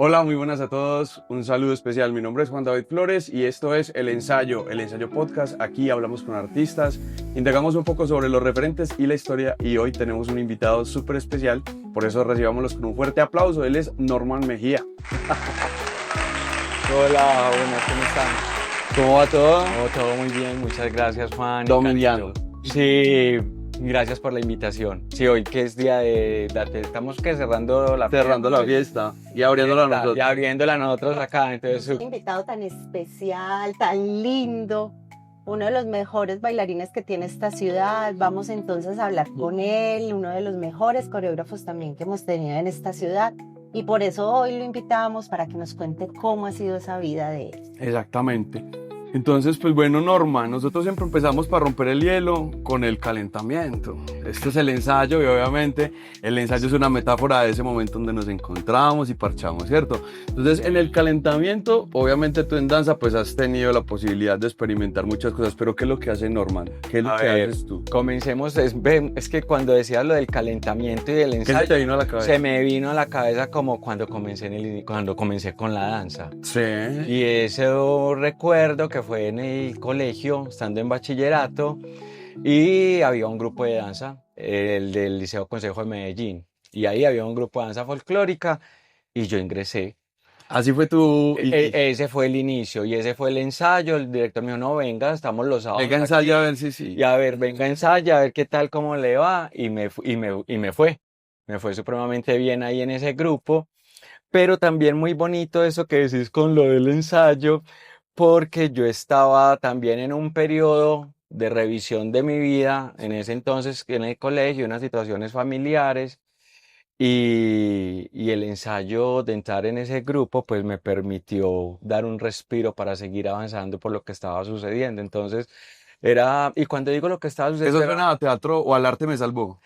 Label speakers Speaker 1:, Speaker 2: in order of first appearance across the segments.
Speaker 1: Hola, muy buenas a todos. Un saludo especial. Mi nombre es Juan David Flores y esto es El Ensayo Podcast. Aquí hablamos con artistas, indagamos un poco sobre los referentes y la historia y hoy tenemos un invitado súper especial. Por eso recibámoslos con un fuerte aplauso. Él es Norman Mejía.
Speaker 2: Hola, buenas, ¿cómo están?
Speaker 1: ¿Cómo va todo?
Speaker 2: Todo muy bien, muchas gracias, Juan.
Speaker 1: Domingueando.
Speaker 2: Sí, gracias por la invitación. Sí, hoy que es día estamos que cerrando la
Speaker 1: Cerrando la fiesta y abriéndola a
Speaker 2: fiesta,
Speaker 1: nosotros.
Speaker 2: y abriéndola nosotros acá, entonces
Speaker 3: Un invitado tan especial, tan lindo, uno de los mejores bailarines que tiene esta ciudad. Vamos entonces a hablar con él, uno de los mejores coreógrafos también que hemos tenido en esta ciudad. Y por eso hoy lo invitamos para que nos cuente cómo ha sido esa vida de él.
Speaker 1: Exactamente. Entonces, pues bueno, Norma, nosotros siempre empezamos para romper el hielo con el calentamiento. Este es el ensayo y obviamente el ensayo es una metáfora de ese momento donde nos encontramos y parchamos, ¿cierto? Entonces, en el calentamiento, obviamente tú en danza pues has tenido la posibilidad de experimentar muchas cosas, pero ¿qué es lo que hace Norman? ¿Qué es lo que haces tú?
Speaker 2: comencemos. Es que cuando decías lo del calentamiento y del
Speaker 1: ¿Qué se
Speaker 2: ensayo,
Speaker 1: te vino a la cabeza?
Speaker 2: se me vino a la cabeza como cuando cuando comencé con la danza.
Speaker 1: Sí.
Speaker 2: Y ese recuerdo que fue en el colegio, estando en bachillerato, y había un grupo de danza, el del Liceo Consejo de Medellín, y ahí había un grupo de danza folclórica, y yo ingresé.
Speaker 1: Así fue tu...
Speaker 2: Ese fue el inicio, y ese fue el ensayo. El director me dijo, no, venga, estamos los sábados
Speaker 1: Venga,
Speaker 2: aquí,
Speaker 1: ensaya a ver si sí.
Speaker 2: y a ver, venga, ensaya, a ver qué tal, cómo le va, y me fue. Me fue supremamente bien ahí en ese grupo. Pero también muy bonito eso que decís con lo del ensayo, porque yo estaba también en un periodo de revisión de mi vida, en ese entonces en el colegio, unas situaciones familiares, y el ensayo de entrar en ese grupo, pues me permitió dar un respiro para seguir avanzando por lo que estaba sucediendo. Entonces, y cuando digo lo que estaba
Speaker 1: Eso
Speaker 2: sucediendo,
Speaker 1: suena a teatro o al arte me salvó.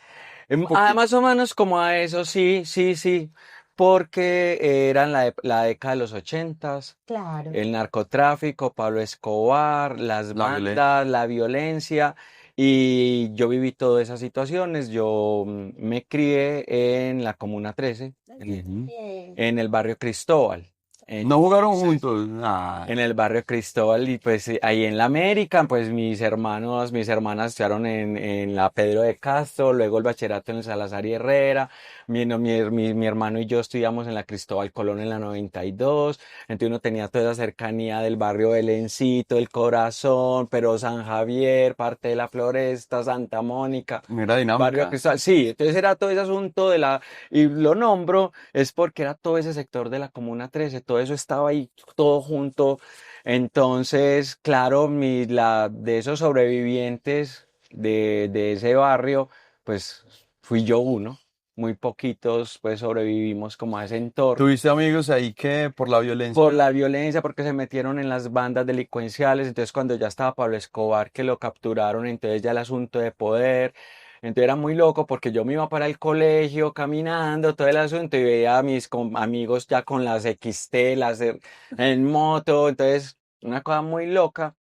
Speaker 1: Un poquito.
Speaker 2: Más o menos como a eso, sí, sí, sí, porque era en la década de los ochentas,
Speaker 3: Claro.
Speaker 2: el narcotráfico, Pablo Escobar, las
Speaker 1: La violencia.
Speaker 2: bandas, la violencia, y yo viví todas esas situaciones. Yo me crié en la Comuna 13,
Speaker 1: Ujú.
Speaker 2: en el barrio Cristóbal.
Speaker 1: No jugaron juntos. Ah,
Speaker 2: En el barrio Cristóbal, y pues ahí en la América, pues mis hermanas estudiaron en la Pedro de Castro, luego el bachillerato en el Salazar y Herrera. Mi hermano y yo estudiamos en la Cristóbal Colón en la 92. Entonces uno tenía toda esa cercanía del barrio Belencito, el Corazón, pero San Javier, parte de la Floresta, Santa Mónica,
Speaker 1: mera
Speaker 2: barrio
Speaker 1: dinámica.
Speaker 2: Cristóbal. Sí, entonces era todo ese asunto y lo nombro es porque era todo ese sector de la Comuna 13, todo eso estaba ahí, todo junto. Entonces, claro, de esos sobrevivientes de ese barrio, pues fui yo uno. Muy poquitos, pues sobrevivimos como a ese entorno.
Speaker 1: ¿Tuviste amigos ahí que por la
Speaker 2: Por
Speaker 1: violencia?
Speaker 2: la violencia, porque se metieron en las bandas delincuenciales. Entonces, cuando ya estaba Pablo Escobar, que lo capturaron, entonces ya el asunto de poder. Entonces era muy loco porque yo me iba para el colegio caminando, todo el asunto, y veía a mis amigos ya con las XT, en moto. Entonces, una cosa muy loca.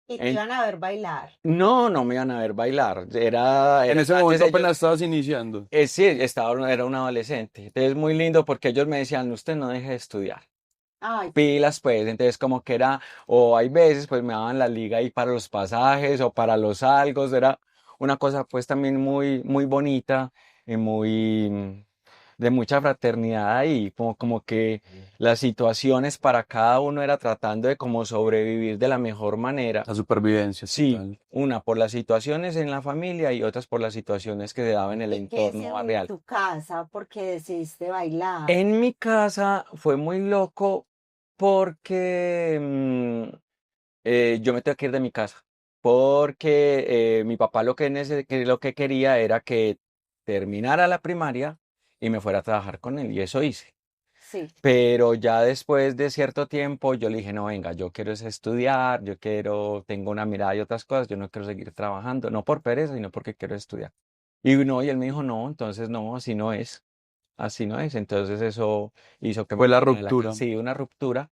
Speaker 3: Y te
Speaker 2: En-
Speaker 3: iban a ver bailar.
Speaker 2: no, no me iban a ver bailar. Era,
Speaker 1: En
Speaker 2: era,
Speaker 1: ese
Speaker 2: antes
Speaker 1: momento
Speaker 2: ellos,
Speaker 1: apenas estabas iniciando.
Speaker 2: sí, era un adolescente. Entonces, muy lindo porque ellos me decían, usted no deje de estudiar,
Speaker 3: Ay,
Speaker 2: pilas, pues. Entonces como que era, o hay veces pues me daban la liga ahí para los pasajes o para los algos. Era una cosa pues también muy, muy bonita y de mucha fraternidad ahí, como que las situaciones para cada uno era tratando de como sobrevivir de la mejor manera.
Speaker 1: La supervivencia
Speaker 2: Sí,
Speaker 1: total.
Speaker 2: una por las situaciones en la familia y otras por las situaciones que se daban en el
Speaker 3: ¿y qué
Speaker 2: entorno
Speaker 3: hicieron en
Speaker 2: barrial.
Speaker 3: tu casa porque decidiste bailar?
Speaker 2: En mi casa fue muy loco porque yo me tuve que ir de mi casa, porque mi papá lo que quería era que terminara la primaria y me fuera a trabajar con él, y eso hice.
Speaker 3: Sí.
Speaker 2: Pero ya después de cierto tiempo yo le dije, no, venga, yo quiero es estudiar, tengo una mirada y otras cosas, yo no quiero seguir trabajando, no por pereza, sino porque quiero estudiar. Y no, y él me dijo, no, entonces no, así no es. Así no es. Entonces eso hizo que me
Speaker 1: Fue la
Speaker 2: fuera de la casa.
Speaker 1: ruptura.
Speaker 2: Sí, una ruptura.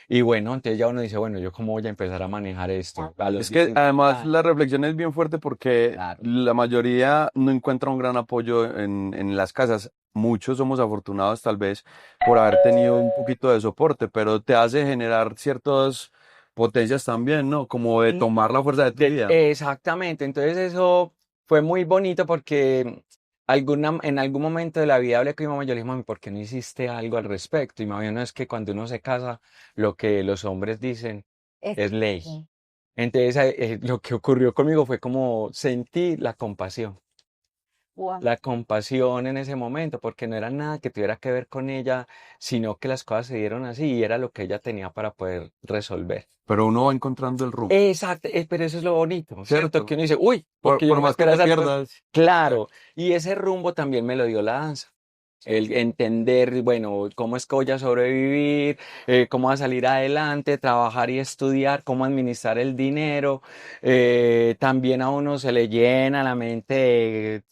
Speaker 2: Y bueno, entonces ya uno dice, bueno, ¿yo cómo voy a empezar a manejar esto? A los
Speaker 1: Es que
Speaker 2: 16
Speaker 1: además
Speaker 2: años.
Speaker 1: la reflexión es bien fuerte porque
Speaker 2: Claro.
Speaker 1: la mayoría no encuentra un gran apoyo en las casas. Muchos somos afortunados tal vez por haber tenido un poquito de soporte, pero te hace generar ciertas potencias también, ¿no? Como de
Speaker 2: Y
Speaker 1: tomar la fuerza de tu vida.
Speaker 2: exactamente, entonces eso fue muy bonito porque en algún momento de la vida hablé con mi mamá y yo le dije, mami, ¿por qué no hiciste algo al respecto? Y mi mamá, no, es que cuando uno se casa, lo que los hombres dicen es ley.
Speaker 3: Sí.
Speaker 2: Entonces, lo que ocurrió conmigo fue como sentí
Speaker 3: Guau.
Speaker 2: la compasión en ese momento, porque no era nada que tuviera que ver con ella, sino que las cosas se dieron así y era lo que ella tenía para poder resolver.
Speaker 1: Pero uno va encontrando el rumbo,
Speaker 2: Exacto, pero eso es lo bonito, ¿cierto? Que
Speaker 1: ¿cierto?
Speaker 2: uno dice, uy, porque yo
Speaker 1: Por
Speaker 2: no me
Speaker 1: más que
Speaker 2: esperaba
Speaker 1: te
Speaker 2: esa respuesta.
Speaker 1: pierdas.
Speaker 2: Claro, y ese rumbo también me lo dio la danza. El entender, bueno, cómo es que voy a sobrevivir, cómo va a salir adelante, trabajar y estudiar, cómo administrar el dinero. También a uno se le llena la mente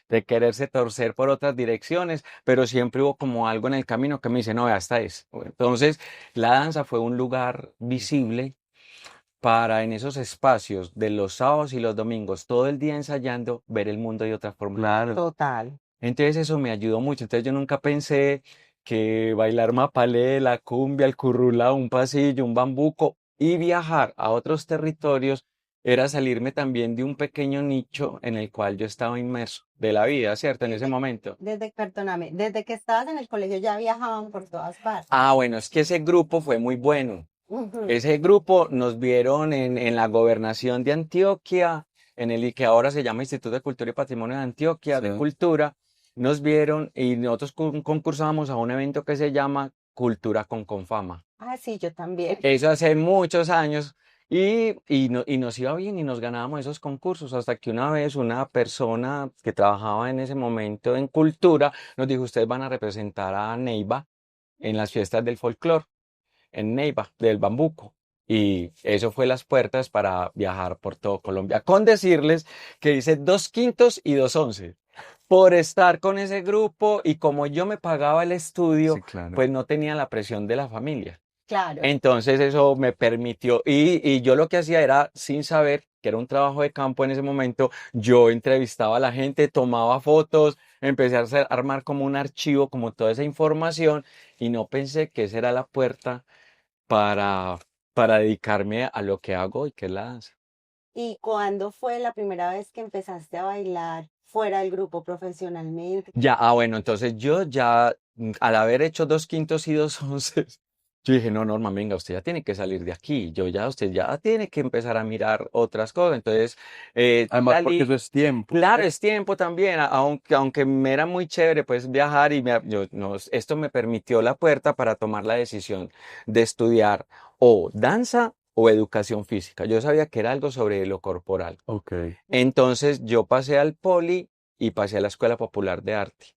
Speaker 2: de quererse torcer por otras direcciones, pero siempre hubo como algo en el camino que me dice, no, hasta es. Entonces, la danza fue un lugar visible para en esos espacios de los sábados y los domingos, todo el día ensayando, ver el mundo de otra forma.
Speaker 1: Claro.
Speaker 3: Total.
Speaker 2: Entonces eso me ayudó mucho. Entonces yo nunca pensé que bailar mapalé, la cumbia, el currulao, un pasillo, un bambuco y viajar a otros territorios era salirme también de un pequeño nicho en el cual yo estaba inmerso de la vida, ¿cierto? En ese momento.
Speaker 3: Perdóname, desde que estabas en el colegio ya viajaban por todas partes.
Speaker 2: Ah, bueno, es que ese grupo fue muy bueno.
Speaker 3: Ujú.
Speaker 2: Ese grupo nos vieron en la gobernación de Antioquia, en el que ahora se llama Instituto de Cultura y Patrimonio de Antioquia,
Speaker 1: Sí.
Speaker 2: de Cultura, nos vieron y nosotros concursábamos a un evento que se llama Cultura con Confama.
Speaker 3: Ah, sí, yo también.
Speaker 2: Eso hace muchos años y nos iba bien y nos ganábamos esos concursos hasta que una vez una persona que trabajaba en ese momento en cultura nos dijo, ustedes van a representar a Neiva en las fiestas del folclore en Neiva, del Bambuco. Y eso fue las puertas para viajar por todo Colombia. Con decirles que hice 2 quintos y 2 once. Por estar con ese grupo y como yo me pagaba el estudio,
Speaker 1: Sí, claro.
Speaker 2: pues no tenía la presión de la familia.
Speaker 3: Claro.
Speaker 2: Entonces eso me permitió, y yo lo que hacía era, sin saber que era un trabajo de campo en ese momento, yo entrevistaba a la gente, tomaba fotos, empecé a armar como un archivo, como toda esa información, y no pensé que esa era la puerta para, para dedicarme a lo que hago y que es la danza.
Speaker 3: ¿Y cuándo fue la primera vez que empezaste a bailar fuera del grupo profesionalmente?
Speaker 2: Ya, bueno, entonces yo ya, al haber hecho 2 quintos y 2 onces, yo dije, no, Norma, venga, usted ya tiene que salir de aquí, usted ya tiene que empezar a mirar otras cosas. Entonces,
Speaker 1: Además, porque eso
Speaker 2: salí,
Speaker 1: es tiempo.
Speaker 2: claro, es tiempo también, aunque me era muy chévere, pues, viajar y esto me permitió la puerta para tomar la decisión de estudiar o danza o educación física. Yo sabía que era algo sobre lo corporal.
Speaker 1: Ok.
Speaker 2: Entonces, yo pasé al Poli y pasé a la Escuela Popular de Arte.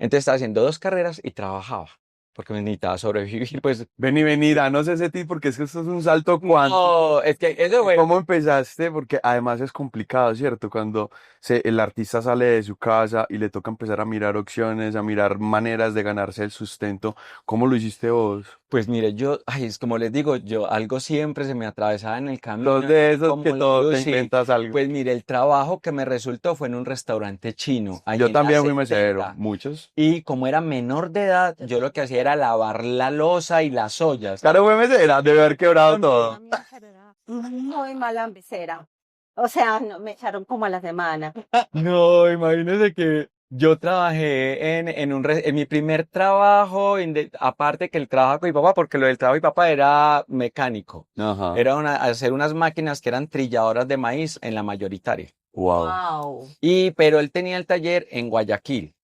Speaker 2: Entonces estaba haciendo 2 carreras y trabajaba, porque me necesitaba sobrevivir, pues.
Speaker 1: Vení, danos ese tip porque es que esto es un salto cuántico.
Speaker 2: No, es que eso fue.
Speaker 1: ¿Cómo empezaste? Porque además es complicado, ¿cierto? Cuando el artista sale de su casa y le toca empezar a mirar opciones, a mirar maneras de ganarse el sustento. ¿Cómo lo hiciste vos?
Speaker 2: Pues mire, ay, es como les digo, yo algo siempre se me atravesaba en el
Speaker 1: Dos
Speaker 2: camino, no
Speaker 1: de
Speaker 2: sé
Speaker 1: esos que
Speaker 2: cómo
Speaker 1: todo te
Speaker 2: sí.
Speaker 1: inventas algo.
Speaker 2: Pues mire, el trabajo que me resultó fue en un restaurante chino, allí
Speaker 1: Yo
Speaker 2: en la
Speaker 1: también fui mesero,
Speaker 2: 70.
Speaker 1: muchos.
Speaker 2: Y como era menor de edad, yo lo que hacía era lavar la loza y las ollas.
Speaker 1: Claro, fue mesera, debe haber quebrado todo.
Speaker 3: También, pero era muy mala mesera. O sea, no, me echaron como a la semana.
Speaker 2: No, imagínese que yo trabajé en mi primer trabajo, aparte que el trabajo con mi papá, porque lo del trabajo de mi papá era mecánico.
Speaker 1: Ajá.
Speaker 2: Era hacer unas máquinas que eran trilladoras de maíz en la mayoritaria.
Speaker 1: Wow.
Speaker 3: Wow.
Speaker 2: Pero él tenía el taller en Guayaquil.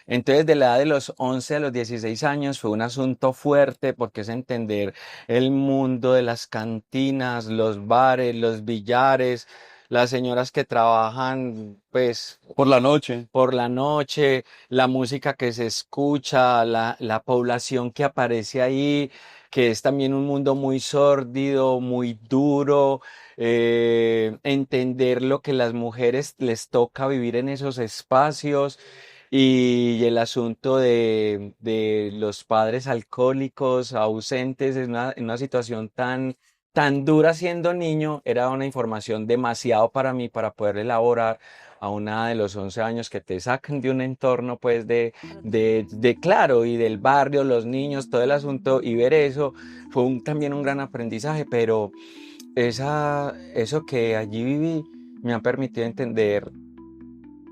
Speaker 2: Entonces, de la edad de los 11 a los 16 años fue un asunto fuerte porque es entender el mundo de las cantinas, los bares, los billares, las señoras que trabajan, pues,
Speaker 1: Por la noche.
Speaker 2: por la noche, la música que se escucha, la población que aparece ahí, que es también un mundo muy sórdido, muy duro, entender lo que las mujeres les toca vivir en esos espacios. Y el asunto de los padres alcohólicos, ausentes, en una situación tan dura siendo niño, era una información demasiado para mí para poder elaborar a una de los 11 años que te sacan de un entorno, pues, claro, y del barrio, los niños, todo el asunto, y ver eso fue también un gran aprendizaje, pero eso que allí viví me ha permitido entender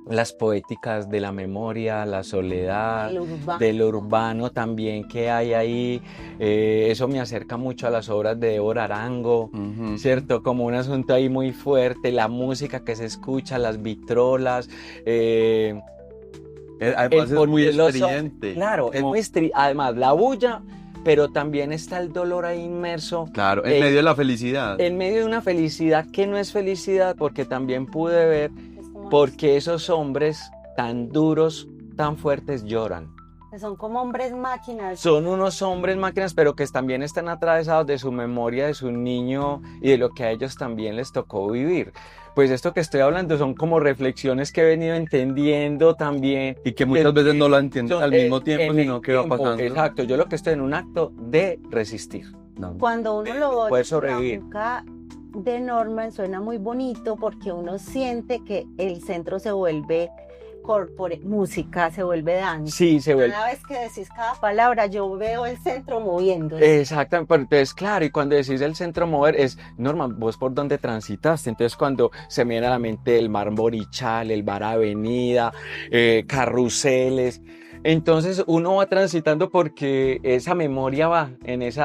Speaker 2: las poéticas de la memoria, la soledad,
Speaker 3: El
Speaker 2: de lo
Speaker 3: urbano.
Speaker 2: urbano también que hay ahí. Eso me acerca mucho a las obras de Débora Arango,
Speaker 1: Ujú.
Speaker 2: ¿cierto? Como un asunto ahí muy fuerte, la música que se escucha, las vitrolas, eh, el
Speaker 1: Además es
Speaker 2: por
Speaker 1: muy
Speaker 2: qué
Speaker 1: estridente.
Speaker 2: claro, es
Speaker 1: Como,
Speaker 2: muy además la bulla, pero también está el dolor ahí inmerso
Speaker 1: claro, en
Speaker 2: en,
Speaker 1: medio de la felicidad.
Speaker 2: en medio de una felicidad que no es felicidad, porque también pude ver
Speaker 3: Es como
Speaker 2: por qué esos hombres tan duros, tan fuertes lloran.
Speaker 3: que son como hombres máquinas.
Speaker 2: Son unos hombres máquinas, pero que también están atravesados de su memoria, de su niño y de lo que a ellos también les tocó vivir. Pues esto que estoy hablando son como reflexiones que he venido entendiendo también.
Speaker 1: Y que muchas veces no la entienden
Speaker 2: Son,
Speaker 1: al mismo tiempo,
Speaker 2: en el
Speaker 1: sino que va
Speaker 2: tiempo,
Speaker 1: pasando.
Speaker 2: exacto. Yo lo que estoy en un acto de resistir,
Speaker 1: No.
Speaker 3: Cuando uno lo oye
Speaker 2: poder
Speaker 3: en la
Speaker 2: sobrevivir.
Speaker 3: boca de Norman suena muy bonito porque uno siente que el centro se vuelve música, se vuelve danza.
Speaker 2: Sí, se vuelve.
Speaker 3: Cada vez que decís cada palabra, yo veo el centro moviéndose.
Speaker 2: Exactamente, pero entonces claro, y cuando decís el centro mover es, Norman, vos por dónde transitaste, entonces cuando se me viene a la mente el Bar Borichal, el Bar Avenida, carruseles, entonces uno va transitando porque esa memoria va en ese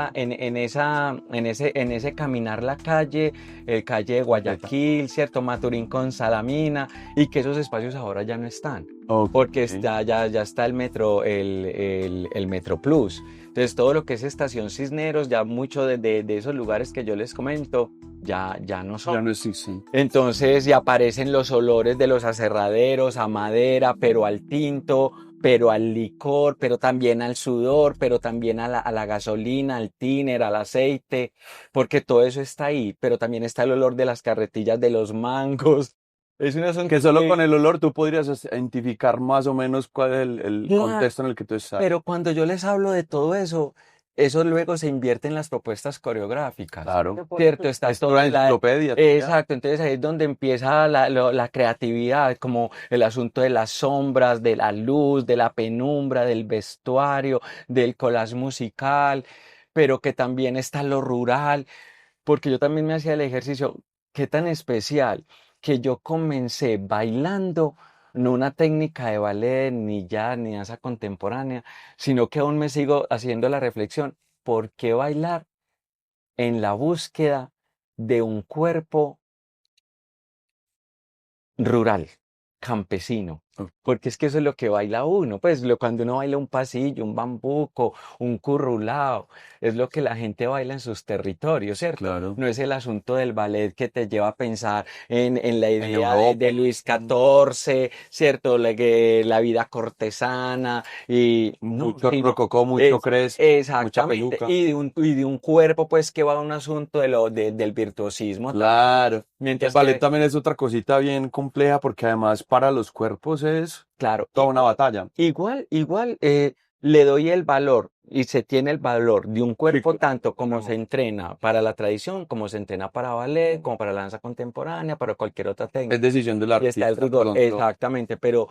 Speaker 2: caminar la calle, el calle de Guayaquil, cierto, Maturín con Salamina, y que esos espacios ahora ya no están.
Speaker 1: Ok.
Speaker 2: Porque ya está el metro, el Metro Plus. Entonces, todo lo que es Estación Cisneros, ya mucho de esos lugares que yo les comento, ya no
Speaker 1: Ya
Speaker 2: son.
Speaker 1: no existen.
Speaker 2: Entonces, ya aparecen los olores de los aserraderos, a madera, pero al tinto, pero al licor, pero también al sudor, pero también a la gasolina, al tiner, al aceite, porque todo eso está ahí, pero también está el olor de las carretillas de los mangos. Es una son
Speaker 1: Que solo con el olor tú podrías identificar más o menos cuál es el
Speaker 2: Claro,
Speaker 1: contexto en el que tú estás.
Speaker 2: pero cuando yo les hablo de todo eso, eso luego se invierte en las propuestas coreográficas.
Speaker 1: Claro.
Speaker 2: ¿Cierto? Está
Speaker 1: Es toda
Speaker 2: todo
Speaker 1: una enciclopedia.
Speaker 2: Exacto, entonces ahí es donde empieza la creatividad, como el asunto de las sombras, de la luz, de la penumbra, del vestuario, del collage musical, pero que también está lo rural, porque yo también me hacía el ejercicio, qué tan especial, que yo comencé bailando, no una técnica de ballet, ni jazz, ni danza contemporánea, sino que aún me sigo haciendo la reflexión, ¿por qué bailar en la búsqueda de un cuerpo rural, campesino?
Speaker 1: Ok.
Speaker 2: Porque es que eso es lo que baila uno, pues cuando uno baila un pasillo, un bambuco, un currulao, es lo que la gente baila en sus territorios, ¿cierto?
Speaker 1: Claro.
Speaker 2: No es el asunto del ballet que te lleva a pensar en la
Speaker 1: En
Speaker 2: idea
Speaker 1: Europa.
Speaker 2: de Luis XIV, ¿cierto? La vida cortesana y no,
Speaker 1: Mucho
Speaker 2: sino
Speaker 1: rococó, mucho crespo, mucha
Speaker 2: exactamente,
Speaker 1: peluca.
Speaker 2: y de un cuerpo pues que va a un asunto del virtuosismo también.
Speaker 1: Claro. El
Speaker 2: Mientras
Speaker 1: ballet
Speaker 2: que,
Speaker 1: también es otra cosita bien compleja porque además para los cuerpos es
Speaker 2: claro,
Speaker 1: toda una batalla.
Speaker 2: igual le doy el valor y se tiene el valor de un
Speaker 1: Sí,
Speaker 2: cuerpo tanto como
Speaker 1: claro.
Speaker 2: se entrena para la tradición, como se entrena para ballet, como para la danza contemporánea, para cualquier otra
Speaker 1: Es
Speaker 2: técnica.
Speaker 1: decisión del
Speaker 2: Y está el
Speaker 1: artista, por
Speaker 2: rigor,
Speaker 1: donde lo...
Speaker 2: exactamente, pero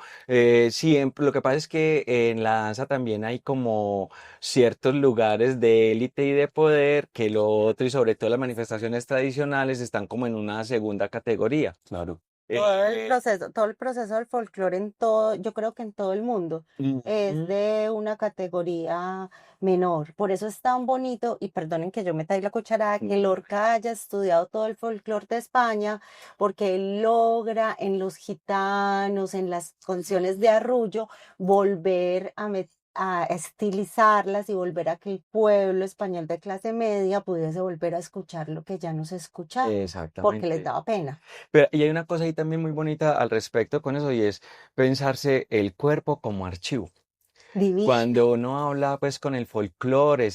Speaker 2: siempre, lo que pasa es que en la danza también hay como ciertos lugares de élite y de poder que lo otro y sobre todo las manifestaciones tradicionales están como en una segunda categoría.
Speaker 1: Claro.
Speaker 3: Todo el proceso del folclore en todo, yo creo que en todo el mundo es
Speaker 2: Ujú.
Speaker 3: de una categoría menor. Por eso es tan bonito, y perdonen que yo meta ahí la cucharada, que Lorca haya estudiado todo el folclore de España, porque él logra en los gitanos, en las canciones de arrullo, volver a estilizarlas y volver a que el pueblo español de clase media pudiese volver a escuchar lo que ya no se escuchaba, porque les
Speaker 2: Exactamente.
Speaker 3: daba pena.
Speaker 2: Pero, y hay una cosa ahí también muy bonita al respecto con eso y es pensarse el cuerpo como archivo.
Speaker 3: Divino.
Speaker 2: Cuando uno habla pues con el folclore,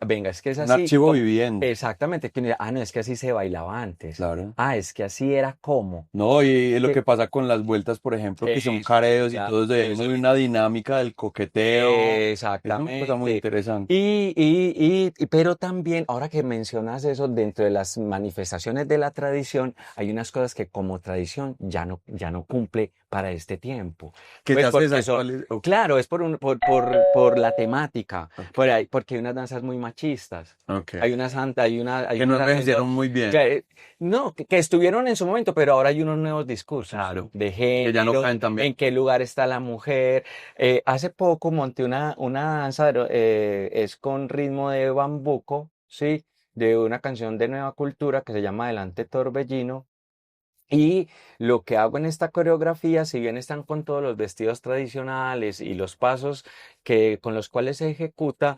Speaker 2: venga, es que es
Speaker 1: Un
Speaker 2: así.
Speaker 1: archivo viviente.
Speaker 2: Exactamente, que uno dice, no, es que así se bailaba antes.
Speaker 1: Claro.
Speaker 2: Es que así era como.
Speaker 1: No, y lo
Speaker 2: Que-
Speaker 1: que pasa con las vueltas, por ejemplo, que son
Speaker 2: Eso,
Speaker 1: careos y
Speaker 2: claro,
Speaker 1: todo eso, hay
Speaker 2: eso.
Speaker 1: una dinámica del coqueteo. Es una cosa muy
Speaker 2: Exactamente.
Speaker 1: interesante.
Speaker 2: Pero también, ahora que mencionas eso, dentro de las manifestaciones de la tradición, hay unas cosas que como tradición ya no cumple para este tiempo.
Speaker 1: ¿Qué
Speaker 2: Pues
Speaker 1: te hace
Speaker 2: porque
Speaker 1: esa?
Speaker 2: son, claro, es por la temática, porque hay unas danzas muy machistas.
Speaker 1: Ok.
Speaker 2: Hay hay
Speaker 1: Que no
Speaker 2: unos acentos
Speaker 1: envejecieron muy bien.
Speaker 2: no, que estuvieron en su momento, pero ahora hay unos nuevos discursos
Speaker 1: Claro.
Speaker 2: de
Speaker 1: Que ya no
Speaker 2: género,
Speaker 1: caen tan bien.
Speaker 2: en qué lugar está la mujer. Hace poco monté una danza, es con ritmo de bambuco, ¿sí? De una canción de Nueva Cultura que se llama Adelante Torbellino. Y lo que hago en esta coreografía, si bien están con todos los vestidos tradicionales y los pasos con los cuales se ejecuta,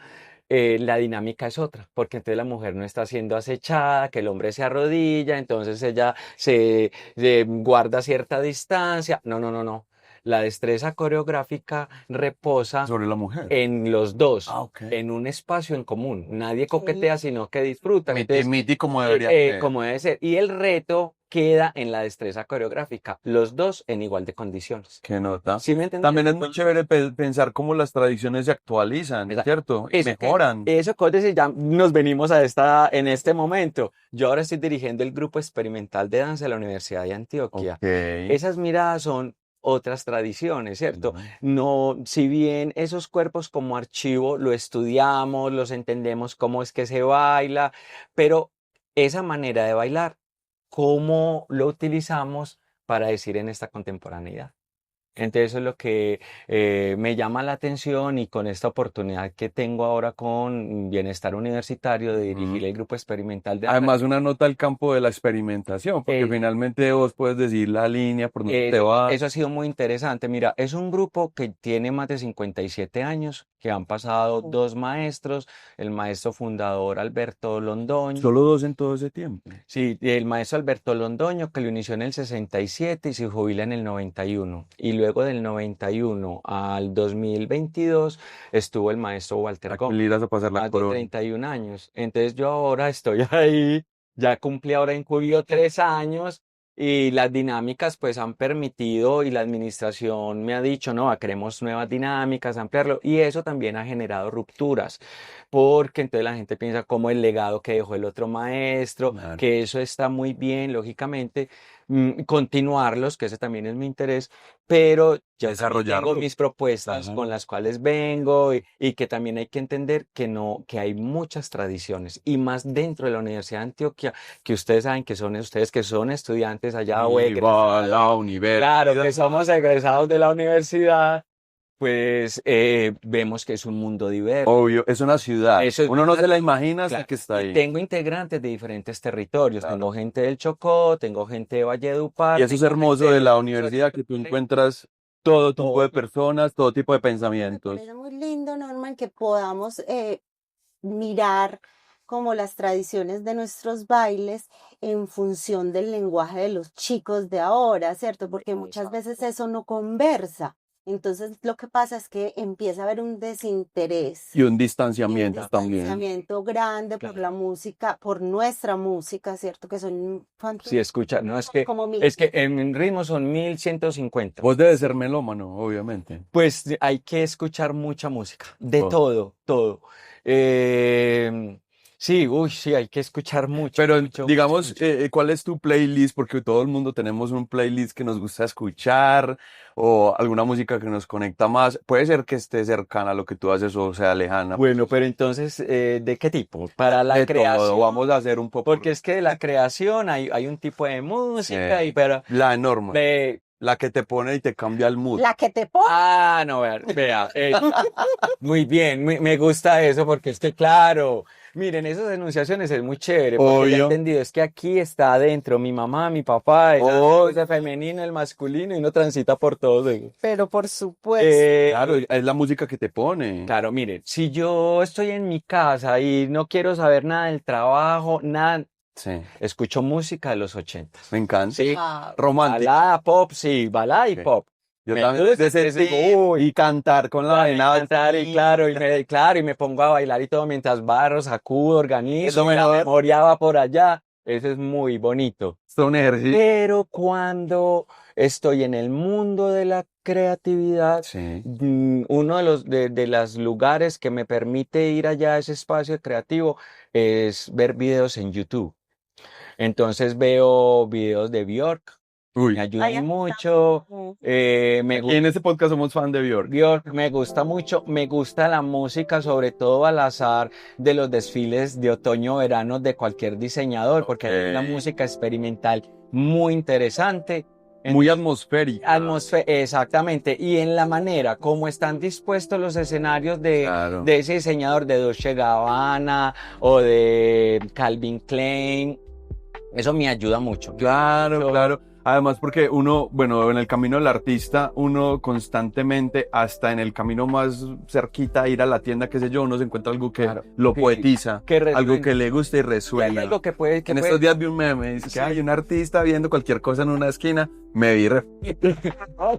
Speaker 2: la dinámica es otra, porque entonces la mujer no está siendo acechada, que el hombre se arrodilla, entonces ella se guarda cierta distancia. No, no, no, no. La destreza coreográfica reposa
Speaker 1: Sobre la mujer.
Speaker 2: en los dos,
Speaker 1: Ok.
Speaker 2: en un espacio en común. Nadie coquetea, sino que disfrutan. Entonces,
Speaker 1: Miti como debería ser.
Speaker 2: como debe ser. Y el reto queda en la destreza coreográfica, los dos en igual de condiciones.
Speaker 1: Qué nota.
Speaker 2: ¿Sí me entiendes?
Speaker 1: También es muy chévere pensar cómo las tradiciones se actualizan,
Speaker 2: Exacto.
Speaker 1: ¿cierto? Y mejoran.
Speaker 2: Eso, ya nos venimos en este momento. Yo ahora estoy dirigiendo el grupo experimental de danza de la Universidad de Antioquia.
Speaker 1: Ok.
Speaker 2: Esas miradas son otras tradiciones, ¿cierto? No, si bien esos cuerpos como archivo lo estudiamos, los entendemos cómo es que se baila, pero esa manera de bailar, ¿cómo lo utilizamos para decir en esta contemporaneidad? Entonces eso es lo que me llama la atención y con esta oportunidad que tengo ahora con Bienestar Universitario de dirigir el grupo experimental de
Speaker 1: Además, una nota al campo de la experimentación, porque finalmente vos puedes decir la línea por donde te vas.
Speaker 2: Eso ha sido muy interesante. Mira, es un grupo que tiene más de 57 años, que han pasado dos maestros, el maestro fundador Alberto Londoño.
Speaker 1: Solo dos en todo ese tiempo.
Speaker 2: Sí, el maestro Alberto Londoño, que lo inició en el 67 y se jubila en el 91. Y luego del 91 al 2022 estuvo el maestro Walter Gómez.
Speaker 1: Le irás a pasar la
Speaker 2: Más de
Speaker 1: corona.
Speaker 2: 31 años. Entonces yo ahora estoy ahí, ya cumplí ahora en julio 3 años y las dinámicas pues han permitido y la administración me ha dicho, no, queremos nuevas dinámicas, ampliarlo y eso también ha generado rupturas porque entonces la gente piensa como el legado que dejó el otro maestro,
Speaker 1: Claro.
Speaker 2: que eso está muy bien, lógicamente, continuarlos, que ese también es mi interés, pero ya también
Speaker 1: Desarrollarlo.
Speaker 2: tengo mis propuestas
Speaker 1: Claro.
Speaker 2: con las cuales vengo y que también hay que entender que hay muchas tradiciones y más dentro de la Universidad de Antioquia, que ustedes saben que son ustedes que son estudiantes allá o egresados.
Speaker 1: la universidad.
Speaker 2: Claro, que somos egresados de la universidad, pues vemos que es un mundo diverso.
Speaker 1: Obvio, es una ciudad.
Speaker 2: Eso es
Speaker 1: Uno no
Speaker 2: verdad.
Speaker 1: se la imagina hasta
Speaker 2: Claro,
Speaker 1: que está
Speaker 2: y
Speaker 1: ahí.
Speaker 2: tengo integrantes de diferentes territorios.
Speaker 1: Claro.
Speaker 2: Tengo gente del Chocó, tengo gente de Valledupar.
Speaker 1: Y eso es
Speaker 2: tengo
Speaker 1: hermoso
Speaker 2: gente
Speaker 1: de la
Speaker 2: del
Speaker 1: universidad, que tú
Speaker 2: Sureste.
Speaker 1: encuentras todo tipo de
Speaker 2: Todo.
Speaker 1: personas, todo tipo de
Speaker 3: Me
Speaker 1: pensamientos.
Speaker 3: parece muy lindo, Norman, que podamos mirar como las tradiciones de nuestros bailes en función del lenguaje de los chicos de ahora, ¿cierto? Porque muchas veces eso no conversa. Entonces lo que pasa es que empieza a haber un desinterés
Speaker 1: Y un
Speaker 3: y un
Speaker 1: distanciamiento también.
Speaker 3: distanciamiento grande por
Speaker 2: Claro.
Speaker 3: la música, por nuestra música, ¿cierto? Que son, ¿cuántos?
Speaker 2: Sí, escucha, no,
Speaker 3: Como
Speaker 2: es que
Speaker 3: 1100.
Speaker 2: en ritmo son 1150.
Speaker 1: Vos debes ser melómano, obviamente.
Speaker 2: Pues hay que escuchar mucha música, de
Speaker 1: Oh.
Speaker 2: todo, todo. Sí, sí, hay que escuchar mucho,
Speaker 1: Pero
Speaker 2: mucho,
Speaker 1: digamos,
Speaker 2: mucho.
Speaker 1: ¿cuál es tu playlist? Porque todo el mundo tenemos un playlist que nos gusta escuchar o alguna música que nos conecta más. Puede ser que esté cercana a lo que tú haces o sea lejana.
Speaker 2: Bueno, pero entonces, ¿de qué tipo? Para la
Speaker 1: De todo,
Speaker 2: creación,
Speaker 1: vamos a hacer un poco
Speaker 2: porque es que de la creación hay un tipo de música, pero
Speaker 1: la enorme,
Speaker 2: de...
Speaker 1: la que te pone y te cambia el mood.
Speaker 3: La que te pone.
Speaker 2: No, vea, muy bien, me gusta eso porque es que, claro, miren, esas enunciaciones es muy chévere, porque ya he
Speaker 1: Obvio.
Speaker 2: entendido, es que aquí está adentro mi mamá, mi papá, esa
Speaker 1: Oh.
Speaker 2: cosa femenina, el masculino, y uno transita por todos ellos.
Speaker 3: Pero por supuesto.
Speaker 1: Claro, es la música que te pone.
Speaker 2: Claro, miren, si yo estoy en mi casa y no quiero saber nada del trabajo, nada,
Speaker 1: Sí,
Speaker 2: escucho música de los 80.
Speaker 1: me encanta.
Speaker 2: Sí,
Speaker 3: Ah,
Speaker 1: Romántica.
Speaker 2: balada, pop, sí, balada y
Speaker 1: Ok.
Speaker 2: pop.
Speaker 1: Yo
Speaker 2: Me
Speaker 1: también
Speaker 2: gusta,
Speaker 1: de ese
Speaker 2: entonces
Speaker 1: tipo,
Speaker 2: digo, uy,
Speaker 1: y cantar con la vaina.
Speaker 2: cantar y claro, y me pongo a bailar y todo mientras barro, sacudo,
Speaker 1: Es
Speaker 2: organizo,
Speaker 1: lo
Speaker 2: y la
Speaker 1: mejor.
Speaker 2: memoria va por allá. Eso es muy bonito.
Speaker 1: Es un ejercicio.
Speaker 2: Pero cuando estoy en el mundo de la creatividad,
Speaker 1: Sí.
Speaker 2: uno de los lugares que me permite ir allá a ese espacio creativo es ver videos en YouTube. Entonces veo videos de Björk, me
Speaker 1: Uy,
Speaker 3: Ay,
Speaker 2: ayudan
Speaker 3: a mí
Speaker 2: mucho.
Speaker 3: también.
Speaker 2: Me
Speaker 1: aquí en este podcast somos fan de Björk.
Speaker 2: Björk me gusta mucho, me gusta la música, sobre todo al azar de los desfiles de otoño-verano de cualquier diseñador, porque hay una
Speaker 1: Ok.
Speaker 2: música experimental muy interesante.
Speaker 1: Muy atmosférica.
Speaker 2: Exactamente, y en la manera como están dispuestos los escenarios
Speaker 1: Claro.
Speaker 2: de ese diseñador de Dolce Gabbana o de Calvin Klein, eso me ayuda mucho.
Speaker 1: Claro,
Speaker 2: Yo-
Speaker 1: claro. Además, porque uno, bueno, en el camino del artista, uno constantemente, hasta en el camino más cerquita a ir a la tienda, qué sé yo, uno se encuentra algo que
Speaker 2: Claro,
Speaker 1: lo
Speaker 2: que-
Speaker 1: poetiza,
Speaker 2: que
Speaker 1: algo
Speaker 2: resuena.
Speaker 1: que le gusta y
Speaker 2: Y hay
Speaker 1: resuena.
Speaker 2: algo que
Speaker 1: En estos días vi un meme, dice que
Speaker 2: Sí.
Speaker 1: hay un artista viendo cualquier cosa en una esquina, me vi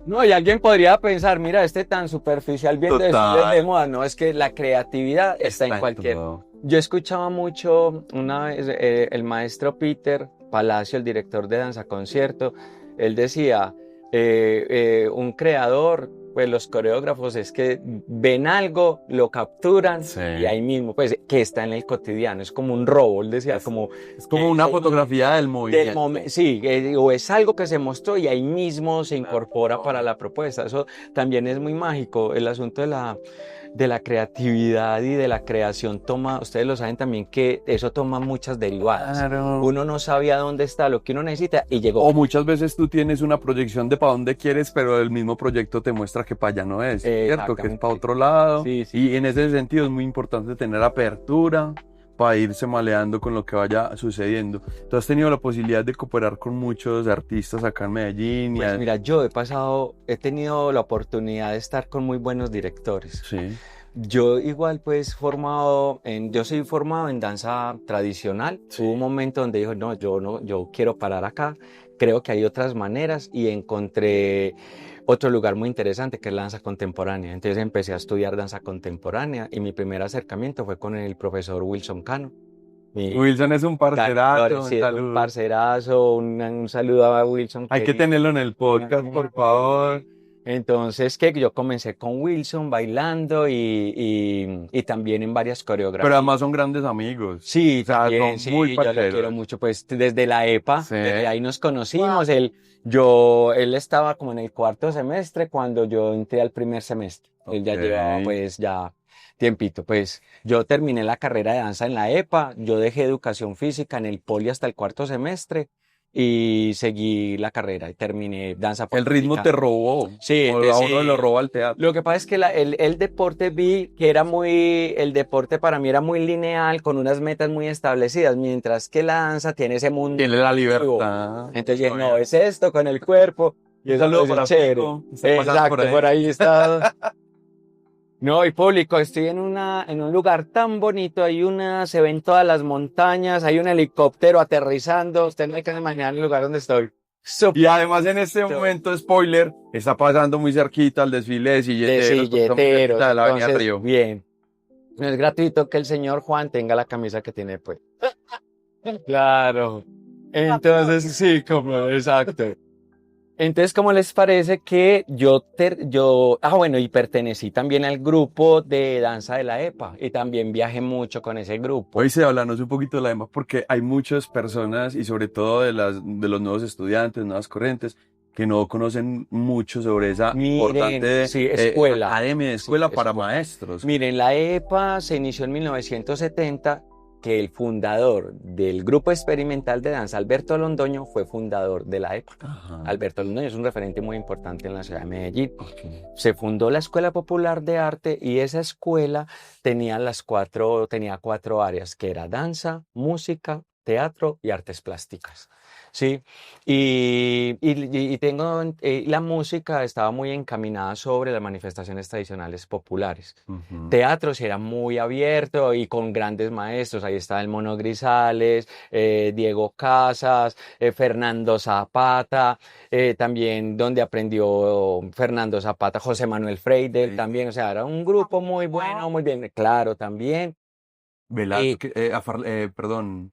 Speaker 2: No, y alguien podría pensar, mira, este tan superficial viendo
Speaker 1: Total.
Speaker 2: desfiles de moda. No, es que la creatividad está en cualquier.
Speaker 1: todo.
Speaker 2: Yo escuchaba mucho una vez el maestro Peter Palacio, el director de Danza Concierto, él decía, un creador, pues los coreógrafos es que ven algo, lo capturan
Speaker 1: Sí.
Speaker 2: y ahí mismo, pues que está en el cotidiano, es como un robo, él decía, como
Speaker 1: Es como una
Speaker 2: que-
Speaker 1: fotografía del
Speaker 2: del
Speaker 1: movimiento.
Speaker 2: momento, sí, o es algo que se mostró y ahí mismo se incorpora para la propuesta. Eso también es muy mágico. El asunto de la creatividad y de la creación toma, ustedes lo saben también que eso toma muchas derivadas.
Speaker 1: Claro.
Speaker 2: Uno no sabía dónde está lo que uno necesita y llegó.
Speaker 1: O muchas veces tú tienes una proyección de para dónde quieres, pero el mismo proyecto te muestra que para allá no es, ¿cierto? Que es
Speaker 2: Exactamente.
Speaker 1: para otro lado.
Speaker 2: Sí, sí.
Speaker 1: Y en ese sentido es muy importante tener apertura para irse maleando con lo que vaya sucediendo. Tú has tenido la posibilidad de cooperar con muchos artistas acá en Medellín.
Speaker 2: Pues mira, yo he tenido la oportunidad de estar con muy buenos directores.
Speaker 1: Sí.
Speaker 2: Yo igual pues yo soy formado en danza tradicional.
Speaker 1: Sí.
Speaker 2: Hubo un momento donde dijo, no, yo quiero parar acá. Creo que hay otras maneras y encontré otro lugar muy interesante que es la danza contemporánea. Entonces empecé a estudiar danza contemporánea y mi primer acercamiento fue con el profesor Wilson Cano.
Speaker 1: Wilson es un parcerazo,
Speaker 2: Sí, es un
Speaker 1: saludos.
Speaker 2: parcerazo, un saludo a Wilson.
Speaker 1: Hay que tenerlo en el podcast, por favor.
Speaker 2: Entonces, que yo comencé con Wilson bailando y también en varias coreografías.
Speaker 1: Pero además son grandes amigos.
Speaker 2: Sí,
Speaker 1: O sea,
Speaker 2: también,
Speaker 1: son muy
Speaker 2: yo lo
Speaker 1: parceros.
Speaker 2: quiero mucho, pues desde la EPA,
Speaker 1: Sí.
Speaker 2: desde ahí nos conocimos.
Speaker 3: Wow.
Speaker 2: Él estaba como en el cuarto semestre cuando yo entré al primer semestre. Él ya
Speaker 1: Ok.
Speaker 2: llevaba pues ya tiempito. Pues yo terminé la carrera de danza en la EPA, yo dejé educación física en el poli hasta el cuarto semestre y seguí la carrera y terminé danza
Speaker 1: El ritmo
Speaker 2: folclórica.
Speaker 1: te robó.
Speaker 2: Sí,
Speaker 1: O a uno
Speaker 2: sí.
Speaker 1: lo roba el teatro.
Speaker 2: Lo que pasa es que el deporte vi que el deporte para mí era muy lineal, con unas metas muy establecidas, mientras que la danza tiene ese mundo.
Speaker 1: Tiene la
Speaker 2: activo.
Speaker 1: libertad.
Speaker 2: Entonces dije, no, es esto con el cuerpo. Y
Speaker 1: Un
Speaker 2: eso
Speaker 1: saludo
Speaker 2: es
Speaker 1: para
Speaker 2: chévere.
Speaker 1: Pico, está pasando
Speaker 2: Exacto, por ahí está. No, y público, estoy en un lugar tan bonito, se ven todas las montañas, hay un helicóptero aterrizando, usted no hay que imaginar el lugar donde estoy.
Speaker 1: Y además en este momento, spoiler, está pasando muy cerquita el desfile de
Speaker 2: De
Speaker 1: silleteros. porque está muy
Speaker 2: silleteros.
Speaker 1: cerquita de la Avenida
Speaker 2: Entonces,
Speaker 1: Río.
Speaker 2: bien. No es gratuito que el señor Juan tenga la camisa que tiene, pues. Claro. Entonces, sí, exacto. Entonces, ¿cómo les parece que bueno, y pertenecí también al grupo de danza de la EPA y también viajé mucho con ese grupo.
Speaker 1: Hoy se hablanos un poquito de la EMA porque hay muchas personas y sobre todo de los nuevos estudiantes, nuevas corrientes, que no conocen mucho sobre esa
Speaker 2: Miren,
Speaker 1: importante
Speaker 2: sí, escuela.
Speaker 1: academia de escuela
Speaker 2: Sí,
Speaker 1: para
Speaker 2: escuela.
Speaker 1: maestros.
Speaker 2: Miren, la EPA se inició en 1970, que el fundador del grupo experimental de danza, Alberto Londoño, fue fundador de la EPA.
Speaker 1: Ajá.
Speaker 2: Alberto Londoño es un referente muy importante en la ciudad de Medellín.
Speaker 1: Ok.
Speaker 2: Se fundó la Escuela Popular de Arte y esa escuela tenía cuatro áreas, que era danza, música, teatro y artes plásticas. Sí, y tengo, la música estaba muy encaminada sobre las manifestaciones tradicionales populares.
Speaker 1: Ujú.
Speaker 2: Teatro sí era muy abierto y con grandes maestros. Ahí está el Mono Grisales, Diego Casas, Fernando Zapata, también donde aprendió Fernando Zapata, José Manuel Freire
Speaker 1: Sí.
Speaker 2: también. O sea, era un grupo muy
Speaker 3: Ah,
Speaker 2: bueno, muy bien, claro, también.
Speaker 1: Perdón,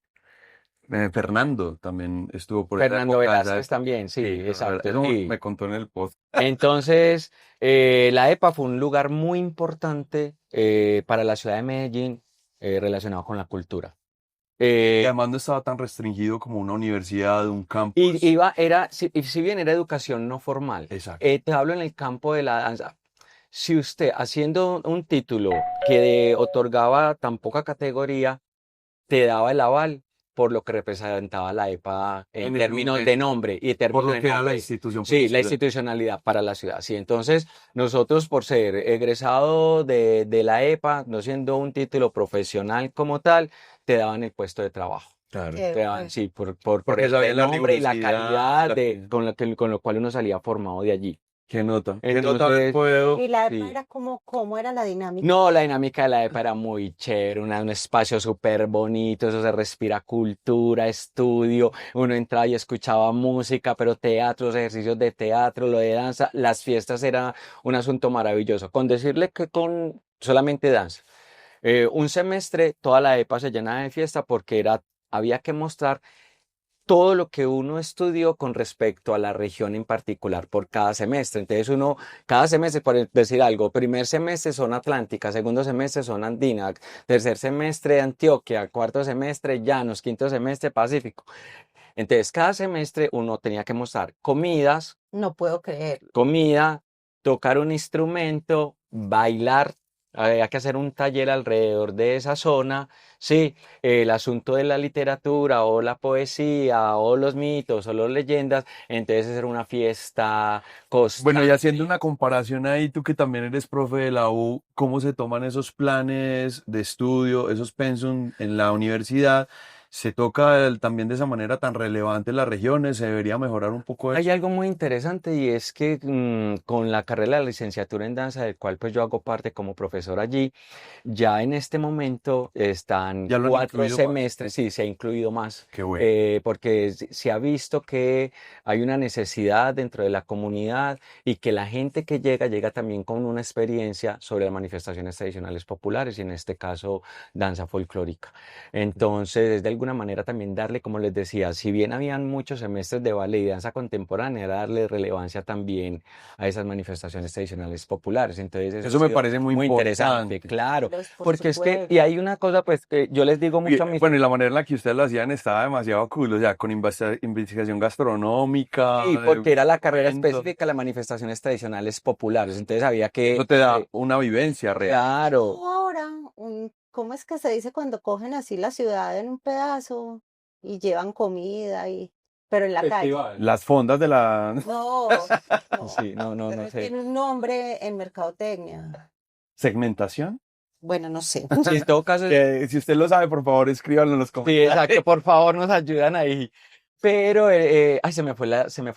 Speaker 1: Fernando también estuvo por esa
Speaker 2: Fernando
Speaker 1: época,
Speaker 2: Velázquez
Speaker 1: ¿sabes?
Speaker 2: también, sí,
Speaker 1: Sí,
Speaker 2: exacto,
Speaker 1: eso
Speaker 2: sí.
Speaker 1: me contó en el post.
Speaker 2: Entonces, la EPA fue un lugar muy importante para la ciudad de Medellín relacionado con la cultura.
Speaker 1: Y
Speaker 2: Eh,
Speaker 1: además no estaba tan restringido como una universidad, un campus.
Speaker 2: si bien era educación no formal,
Speaker 1: Exacto.
Speaker 2: te hablo en el campo de la danza. Si usted, haciendo un título que otorgaba tan poca categoría, te daba el aval por lo que representaba la EPA en
Speaker 1: En ese
Speaker 2: términos de
Speaker 1: momento,
Speaker 2: nombre y
Speaker 1: por
Speaker 2: términos
Speaker 1: lo
Speaker 2: de
Speaker 1: que era la
Speaker 2: nombre.
Speaker 1: institución para la
Speaker 2: Sí, la
Speaker 1: ciudad.
Speaker 2: institucionalidad para la ciudad. Sí, entonces nosotros por ser egresado de la EPA, no siendo un título profesional como tal, te daban el puesto de trabajo.
Speaker 1: Claro.
Speaker 3: qué
Speaker 2: Te daban,
Speaker 3: bueno.
Speaker 2: sí, por
Speaker 1: Porque
Speaker 2: el
Speaker 1: sabían la
Speaker 2: renombre y la
Speaker 1: rigurosidad,
Speaker 2: calidad con lo cual uno salía formado de allí.
Speaker 1: qué nota. Qué nota haber
Speaker 2: Entonces,
Speaker 1: podido.
Speaker 3: ¿Y la EPA
Speaker 2: sí.
Speaker 3: era cómo era la dinámica?
Speaker 2: No, la dinámica de la EPA era muy chévere, un espacio súper bonito, eso se respira cultura, estudio, uno entraba y escuchaba música, pero teatros, ejercicios de teatro, lo de danza, las fiestas era un asunto maravilloso. Con decirle que con solamente danza, un semestre toda la EPA se llenaba de fiesta porque había que mostrar todo lo que uno estudió con respecto a la región en particular por cada semestre. Entonces cada semestre, por decir algo, primer semestre zona atlántica, segundo semestre zona andina, tercer semestre Antioquia, cuarto semestre llanos, quinto semestre Pacífico. Entonces cada semestre uno tenía que mostrar
Speaker 3: No puedo creerlo.
Speaker 2: comida, tocar un instrumento, bailar. Había que hacer un taller alrededor de esa zona, sí, el asunto de la literatura o la poesía o los mitos o las leyendas, entonces era una fiesta
Speaker 1: Bueno, y
Speaker 2: constante.
Speaker 1: haciendo una comparación ahí, tú que también eres profe de la U, ¿cómo se toman esos planes de estudio, esos pensum en la universidad? ¿Se toca también de esa manera tan relevante las regiones? ¿Se debería mejorar un poco
Speaker 2: Hay
Speaker 1: eso?
Speaker 2: algo muy interesante y es que con la carrera de la licenciatura en danza, del cual pues yo hago parte como profesor allí, ya en este momento están
Speaker 1: ¿Ya lo han
Speaker 2: 4 semestres, sí, se ha incluido más,
Speaker 1: Qué bueno.
Speaker 2: porque se ha visto que hay una necesidad dentro de la comunidad y que la gente que llega también con una experiencia sobre las manifestaciones tradicionales populares y en este caso danza folclórica. Entonces, es de alguna manera también darle, como les decía, si bien habían muchos semestres de ballet y danza contemporánea, era darle relevancia también a esas manifestaciones tradicionales populares. Entonces, eso ha
Speaker 1: Eso me
Speaker 2: sido
Speaker 1: parece muy
Speaker 2: muy interesante,
Speaker 1: importante.
Speaker 2: claro,
Speaker 3: Pues por
Speaker 2: porque es que, y
Speaker 3: supuesto.
Speaker 2: hay una cosa, pues, que yo les digo mucho a mis,
Speaker 1: Bueno, y la manera en la que ustedes lo hacían estaba demasiado cool, o sea, con investigación gastronómica,
Speaker 2: sí, porque era la carrera
Speaker 1: cuentos.
Speaker 2: específica de las manifestaciones tradicionales populares, entonces había
Speaker 1: Eso
Speaker 2: que,
Speaker 1: te da una vivencia real.
Speaker 2: claro,
Speaker 3: Ahora, ¿cómo es que se dice cuando cogen así la ciudad en un pedazo y llevan comida pero en la calle?
Speaker 2: festival.
Speaker 1: Las fondas de la
Speaker 3: No, no,
Speaker 2: Sí, no sé.
Speaker 3: tiene un nombre en mercadotecnia.
Speaker 1: segmentación.
Speaker 3: Bueno, no sé.
Speaker 2: Sí, en todo caso,
Speaker 1: Si usted lo sabe, por favor, escríbanlo en los
Speaker 2: sí, exacto,
Speaker 1: comentarios.
Speaker 2: por favor, nos ayudan ahí. Pero, ay, se me fue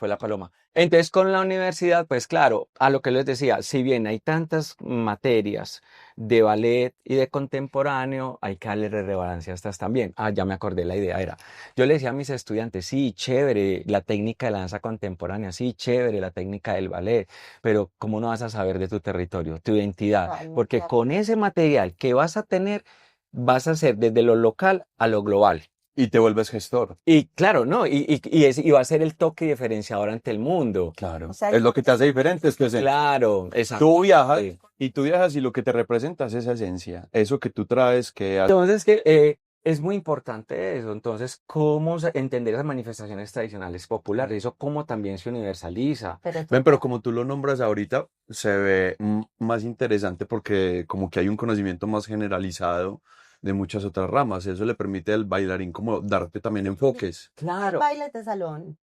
Speaker 2: la paloma. Entonces, con la universidad, pues claro, a lo que les decía, si bien hay tantas materias de ballet y de contemporáneo, hay que darle relevancia a estas también. Ah, ya me acordé, la idea era, yo le decía a mis estudiantes, sí, chévere la técnica de la danza contemporánea, sí, chévere la técnica del ballet, pero ¿cómo no vas a saber de tu territorio, tu identidad?
Speaker 3: Ay, no,
Speaker 2: Porque
Speaker 3: claro.
Speaker 2: con ese material que vas a tener, vas a hacer desde lo local a lo global.
Speaker 1: Y te vuelves gestor.
Speaker 2: Y claro, ¿no? Y va a ser el toque diferenciador ante el mundo.
Speaker 1: Claro.
Speaker 3: O sea,
Speaker 1: Es lo que te hace diferente, es tu esencia.
Speaker 2: Claro,
Speaker 1: Tú viajas
Speaker 2: exactamente.
Speaker 1: y lo que te representa es esa esencia, eso que tú traes, que
Speaker 2: Entonces, es muy importante eso. Entonces, ¿cómo entender esas manifestaciones tradicionales populares? Eso cómo también se universaliza.
Speaker 3: pero
Speaker 1: ven, pero
Speaker 3: total.
Speaker 1: como tú lo nombras ahorita, se ve más interesante porque como que hay un conocimiento más generalizado de muchas otras ramas. Eso le permite al bailarín como darte también enfoques.
Speaker 2: Claro.
Speaker 3: Bailes de salón.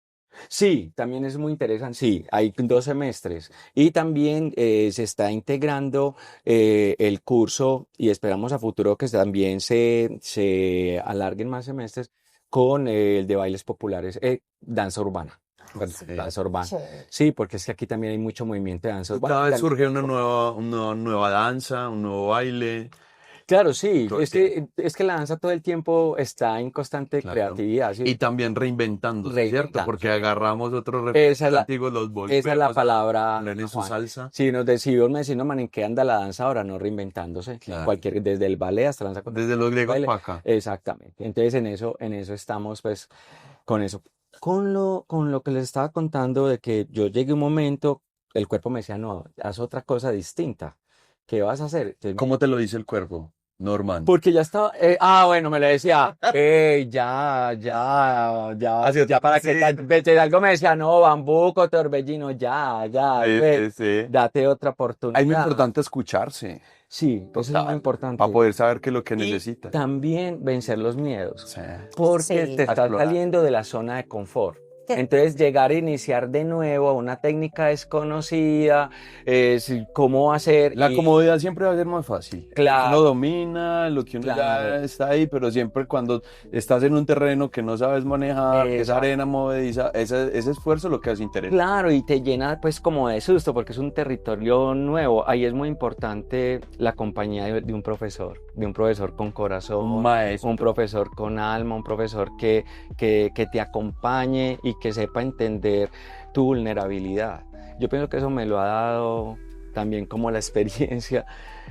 Speaker 2: Sí, también es muy interesante. Sí, hay 2 semestres y también se está integrando el curso y esperamos a futuro que también se alarguen más semestres con el de bailes populares, danza urbana. Bueno,
Speaker 1: Sí.
Speaker 2: danza urbana.
Speaker 3: Chévere.
Speaker 2: Sí, porque es que aquí también hay mucho movimiento de danza urbana.
Speaker 1: Cada vez surge una nueva danza, un nuevo baile.
Speaker 2: Claro, sí,
Speaker 1: Todo el tiempo.
Speaker 2: es que la danza todo el tiempo está en constante
Speaker 1: Claro.
Speaker 2: creatividad,
Speaker 1: Y
Speaker 2: ¿sí?
Speaker 1: también reinventándose, ¿cierto?
Speaker 2: Reinventándose.
Speaker 1: Porque agarramos otros
Speaker 2: Esa
Speaker 1: referentes
Speaker 2: es la,
Speaker 1: antiguos, los
Speaker 2: esa es la
Speaker 1: volvemos a
Speaker 2: palabra,
Speaker 1: poner en su
Speaker 2: Juan.
Speaker 1: salsa.
Speaker 2: Si vos me decís, no, man, ¿en qué anda la danza ahora? No reinventándose.
Speaker 1: Claro.
Speaker 2: Desde el ballet hasta la danza
Speaker 1: Desde los griegos
Speaker 2: baile.
Speaker 1: para acá.
Speaker 2: Exactamente. Entonces en eso estamos, pues, con eso. Con lo que les estaba contando de que yo llegué a un momento, el cuerpo me decía, no, haz otra cosa distinta. ¿Qué vas a hacer? Entonces,
Speaker 1: ¿Cómo te lo dice el cuerpo, Norman?
Speaker 2: porque ya estaba, bueno, me lo decía, ya para que algo me decía, no, bambuco, torbellino, ve,
Speaker 1: Sí.
Speaker 2: date otra
Speaker 1: Es muy
Speaker 2: oportunidad.
Speaker 1: importante escucharse.
Speaker 2: Sí, eso es muy
Speaker 1: Total.
Speaker 2: importante.
Speaker 1: Para poder saber qué es lo que
Speaker 2: Y
Speaker 1: necesitas.
Speaker 2: también vencer los miedos,
Speaker 1: Sí.
Speaker 2: porque
Speaker 3: Sí.
Speaker 2: te estás
Speaker 1: Explorar.
Speaker 2: saliendo de la zona de confort.
Speaker 3: ¿Qué?
Speaker 2: Entonces llegar a iniciar de nuevo a una técnica desconocida, cómo hacer.
Speaker 1: La
Speaker 2: y-
Speaker 1: comodidad siempre va a ser más fácil. Lo que
Speaker 2: Claro.
Speaker 1: uno domina, lo que uno
Speaker 2: Claro.
Speaker 1: ya está ahí, pero siempre cuando estás en un terreno que no sabes manejar, que es
Speaker 2: Exacto.
Speaker 1: arena movediza, ese esfuerzo lo que hace interesante.
Speaker 2: Claro, y te llena pues como de susto porque es un territorio nuevo. Ahí es muy importante la compañía de un profesor con corazón,
Speaker 1: Un maestro.
Speaker 2: un profesor con alma, un profesor que te acompañe y que sepa entender tu vulnerabilidad. Yo pienso que eso me lo ha dado también como la experiencia.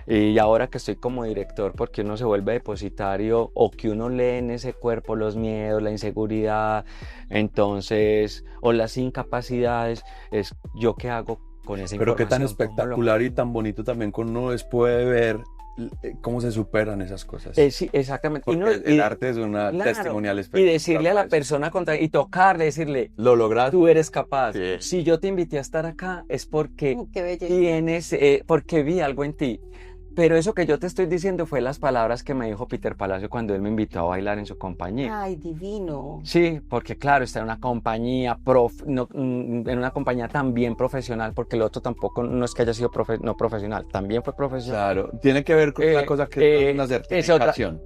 Speaker 2: Y ahora que estoy como director, porque uno se vuelve depositario o que uno lee en ese cuerpo los miedos, la inseguridad, entonces, o las incapacidades, es yo qué hago con esa
Speaker 1: Pero qué tan
Speaker 2: información, ¿cómo lo-
Speaker 1: espectacular y tan bonito también cuando uno puede ver cómo se superan esas cosas.
Speaker 2: Sí, exactamente.
Speaker 1: Porque
Speaker 2: no-
Speaker 1: el arte es una
Speaker 2: claro,
Speaker 1: testimonial
Speaker 2: y
Speaker 1: espectacular.
Speaker 2: decirle a la
Speaker 1: para eso.
Speaker 2: persona y tocarle, decirle,
Speaker 1: Lo lograste.
Speaker 2: tú eres capaz.
Speaker 1: Sí.
Speaker 2: Si yo te invité a estar acá es porque
Speaker 3: Qué belleza.
Speaker 2: porque vi algo en ti. Pero eso que yo te estoy diciendo fue las palabras que me dijo Peter Palacio cuando él me invitó a bailar en su compañía.
Speaker 3: Ay, divino.
Speaker 2: Sí, porque claro, está en una compañía en una compañía también profesional, porque el otro tampoco no es que haya sido no profesional, también fue profesional.
Speaker 1: Claro, tiene que ver con una
Speaker 2: Eh,
Speaker 1: cosa que es una
Speaker 2: es otra.
Speaker 1: certificación.